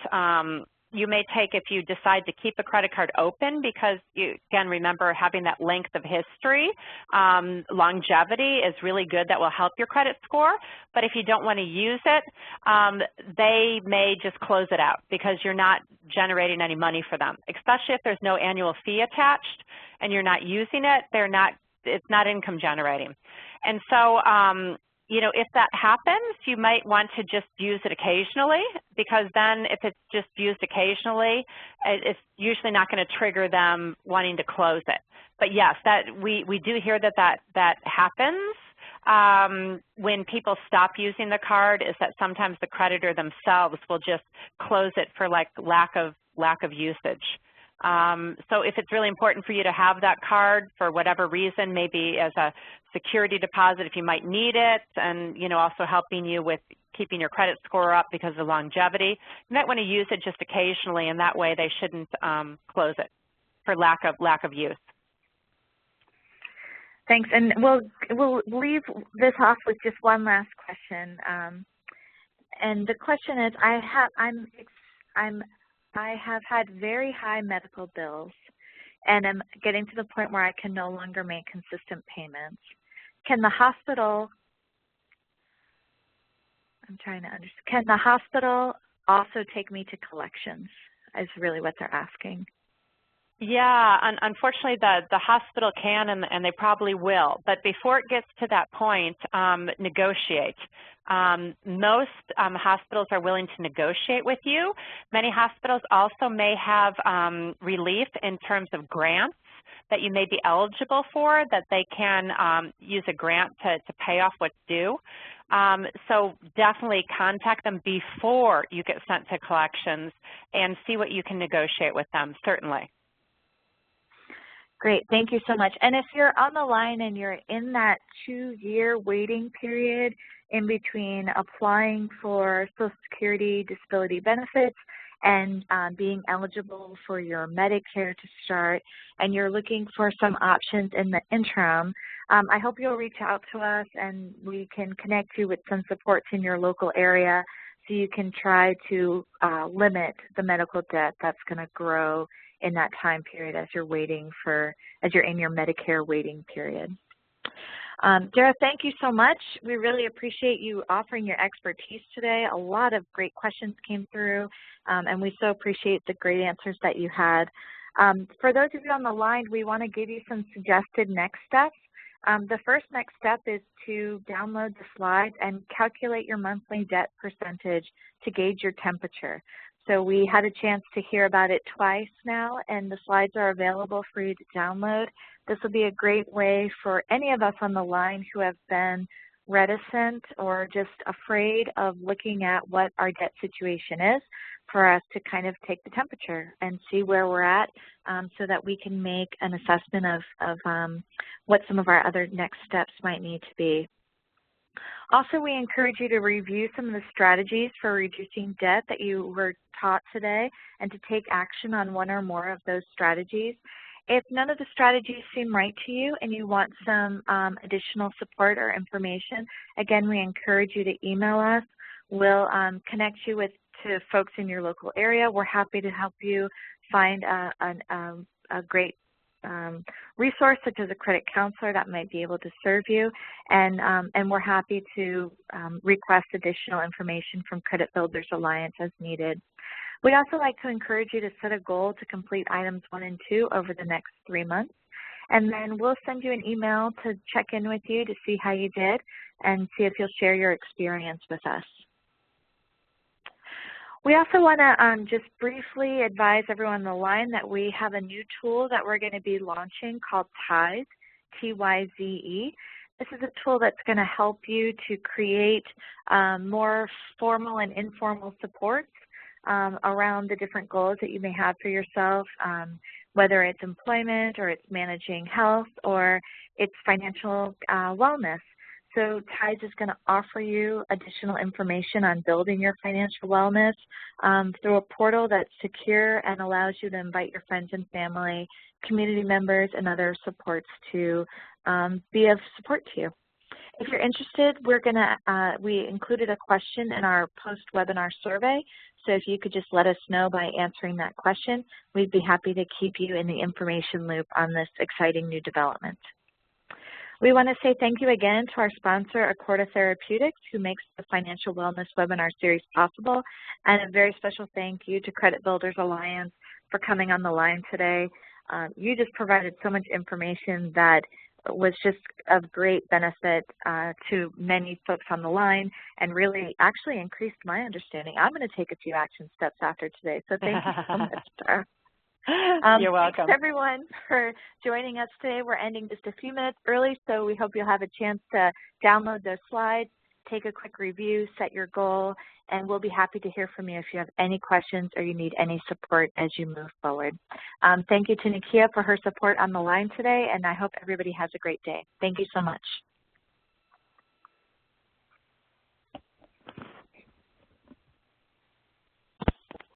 you may take if you decide to keep a credit card open, because you, again, remember having that length of history. Longevity is really good. That will help your credit score. But if you don't want to use it, they may just close it out because you're not generating any money for them, especially if there's no annual fee attached and you're not using it. It's not income generating. And so, you know, if that happens, you might want to just use it occasionally, because then if it's just used occasionally, it's usually not going to trigger them wanting to close it. But yes, we do hear that happens when people stop using the card, is that sometimes the creditor themselves will just close it for like lack of usage. So if it's really important for you to have that card for whatever reason, maybe as a security deposit if you might need it, and you know, also helping you with keeping your credit score up because of longevity, you might want to use it just occasionally, and that way they shouldn't close it for lack of use. Thanks, and we'll leave this off with just one last question. And the question is, I have had very high medical bills, and I'm getting to the point where I can no longer make consistent payments. Can the hospital, can the hospital also take me to collections, is really what they're asking. Yeah, unfortunately the hospital can, and they probably will. But before it gets to that point, negotiate. Most hospitals are willing to negotiate with you. Many hospitals also may have relief in terms of grants that you may be eligible for, that they can use a grant to pay off what's due. So definitely contact them before you get sent to collections and see what you can negotiate with them, certainly. Great, thank you so much. And if you're on the line and you're in that 2-year waiting period in between applying for Social Security disability benefits and being eligible for your Medicare to start, and you're looking for some options in the interim, I hope you'll reach out to us and we can connect you with some supports in your local area so you can try to limit the medical debt that's going to grow in that time period as you're in your Medicare waiting period. Dara, thank you so much. We really appreciate you offering your expertise today. A lot of great questions came through, and we so appreciate the great answers that you had. For those of you on the line, we want to give you some suggested next steps. The first next step is to download the slides and calculate your monthly debt percentage to gauge your temperature. So we had a chance to hear about it twice now, and the slides are available for you to download. This will be a great way for any of us on the line who have been reticent or just afraid of looking at what our debt situation is, for us to kind of take the temperature and see where we're at, so that we can make an assessment of what some of our other next steps might need to be. Also, we encourage you to review some of the strategies for reducing debt that you were taught today, and to take action on one or more of those strategies. If none of the strategies seem right to you and you want some additional support or information, again, we encourage you to email us. We'll connect you to folks in your local area. We're happy to help you find a great resource, such as a credit counselor that might be able to serve you, and we're happy to request additional information from Credit Builders Alliance as needed. We'd also like to encourage you to set a goal to complete items 1 and 2 over the next 3 months, and then we'll send you an email to check in with you to see how you did and see if you'll share your experience with us. We also want to just briefly advise everyone on the line that we have a new tool that we're going to be launching called Tyze, T-Y-Z-E. This is a tool that's going to help you to create more formal and informal supports around the different goals that you may have for yourself, whether it's employment or it's managing health or it's financial wellness. So TIES is going to offer you additional information on building your financial wellness through a portal that's secure and allows you to invite your friends and family, community members, and other supports to be of support to you. If you're interested, we included a question in our post-webinar survey. So if you could just let us know by answering that question, we'd be happy to keep you in the information loop on this exciting new development. We want to say thank you again to our sponsor, Accorda Therapeutics, who makes the Financial Wellness Webinar Series possible, and a very special thank you to Credit Builders Alliance for coming on the line today. You just provided so much information that was just of great benefit to many folks on the line and really actually increased my understanding. I'm going to take a few action steps after today, so thank you so much, Tara. You're welcome. Thanks everyone for joining us today. We're ending just a few minutes early, so we hope you'll have a chance to download those slides, take a quick review, set your goal, and we'll be happy to hear from you if you have any questions or you need any support as you move forward. Thank you to Nakia for her support on the line today, and I hope everybody has a great day. Thank you so much.